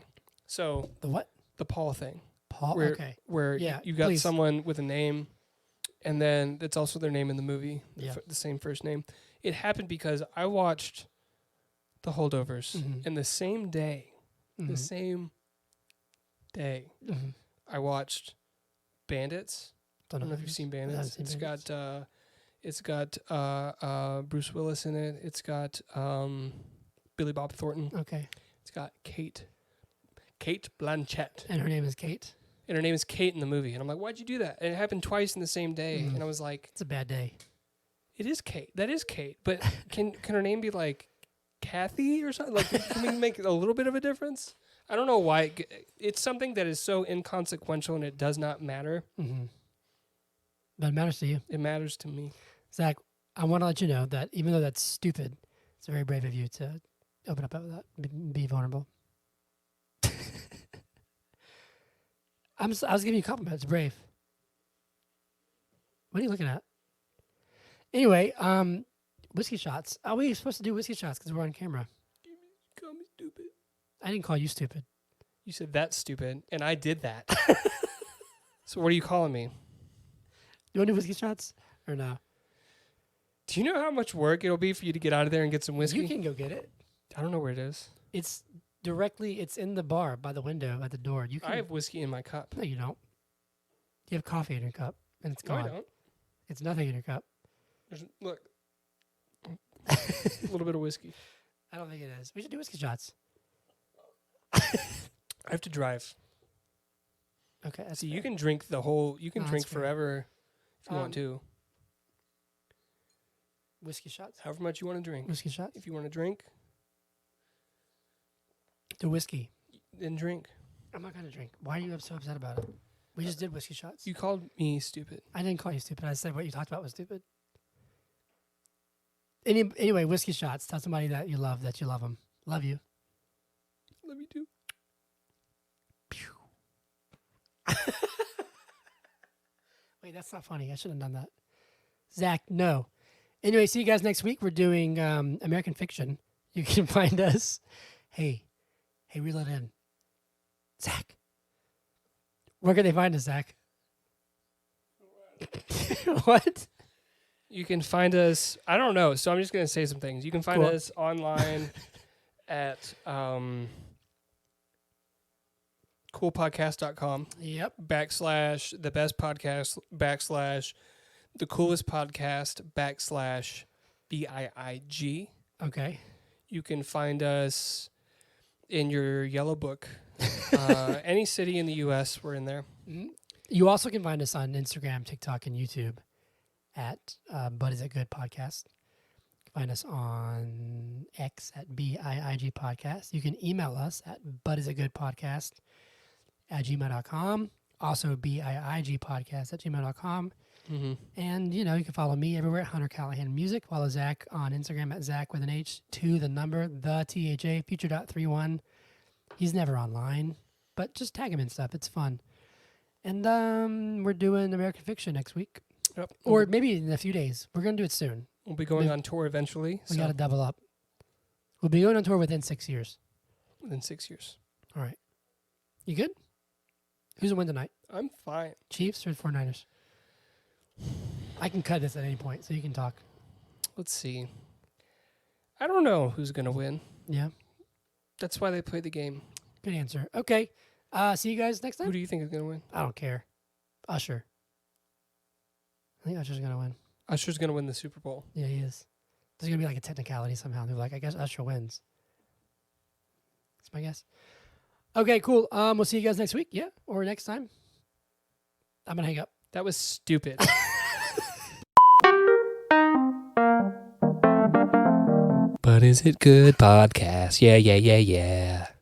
So The what? the Paul thing, Paul? where Okay. where Yeah, you got please. someone with a name, and then it's also their name in the movie, Yeah. the same first name. It happened because I watched The Holdovers, Mhm. and the same day, Mhm. Mhm. I watched Bandits. I don't know if you've seen I haven't Bandits. seen Bandits. It's got Bruce Willis in it. It's got Billy Bob Thornton. Okay. It's got Kate Blanchett, And her name is Kate. and her name is Kate in the movie. And I'm like, why'd you do that? And it happened twice in the same day. Mm. And I was like, It's a bad day. it is Kate. That is Kate. But can her name be like Kathy or something? Like, can we make a little bit of a difference? I don't know why. It's something that is so inconsequential and it does not matter. Mm-hmm. But it matters to you. It matters to me. Zach, I want to let you know that even though that's stupid, it's very brave of you to open up about that, be vulnerable. I was giving you a compliment. It's brave. What are you looking at? Anyway, whiskey shots. Are we supposed to do whiskey shots because we're on camera? Call me stupid. I didn't call you stupid. You said that's stupid, and I did that. So what are you calling me? You want to do whiskey shots or no? Do you know how much work it'll be for you to get out of there and get some whiskey? You can go get it. I don't know where it is. It's it's in the bar by the window at the door. You can. I have whiskey in my cup. No, you don't. You have coffee in your cup, and it's No, gone. I don't. It's nothing in your cup. Look. A little bit of whiskey. I don't think it is. We should do whiskey shots. I have to drive. Okay. That's See, fair. you can drink the whole. You can No, drink that's fair. forever if you want to. Whiskey shots. However much you want to drink. Whiskey shots. If you want to drink, The whiskey. then drink. I'm not gonna drink. Why are you so upset about it? We just did whiskey shots. You called me stupid. I didn't call you stupid. I said what you talked about was stupid. Anyway, whiskey shots. Tell somebody that you love them. Love you. Let me do. Wait, that's not funny. I should have done that. Zach, no. Anyway, see you guys next week. We're doing American Fiction. You can find us. Hey, reel it in. Zach. Where can they find us, Zach? What? You can find us. I don't know. So I'm just gonna say some things. You can find Cool. us online at coolpodcast.com Yep. / the best podcast / the coolest podcast / BIIG. Okay. You can find us in your yellow book. Any city in the U.S., we're in there. Mhm. You also can find us on Instagram, TikTok, and YouTube at But Is It Good Podcast. Find us on X at BIIG Podcast. You can email us at butisitgoodpodcast@gmail.com. Also BIIGpodcast@gmail.com. Mm-hmm. And, you can follow me everywhere at Hunter Callahan Music. Follow Zach on Instagram at Zach with an H, to the number, the THA, future.31. He's never online, but just tag him and stuff. It's fun. And we're doing American Fiction next week. Yep. Or maybe in a few days. We're going to do it soon. We'll be going on tour eventually. We got to double up. We'll be going on tour within 6 years. Within 6 years. All right. You good? Who's going to win tonight? I'm fine. Chiefs or 49ers? I can cut this at any point, so you can talk. Let's see. I don't know who's going to win. Yeah. That's why they play the game. Good answer. Okay. See you guys next Who time. do you think is going to win? I don't care. Usher. I think Usher's going to win. Usher's going to win the Super Bowl. Yeah, he is. There's going to be like a technicality somehow. They're like, I guess Usher wins. That's my guess. Okay, cool. We'll see you guys next week. Yeah. Or next time. I'm going to hang up. That was stupid. What Is It Good podcast. Yeah, yeah, yeah, yeah.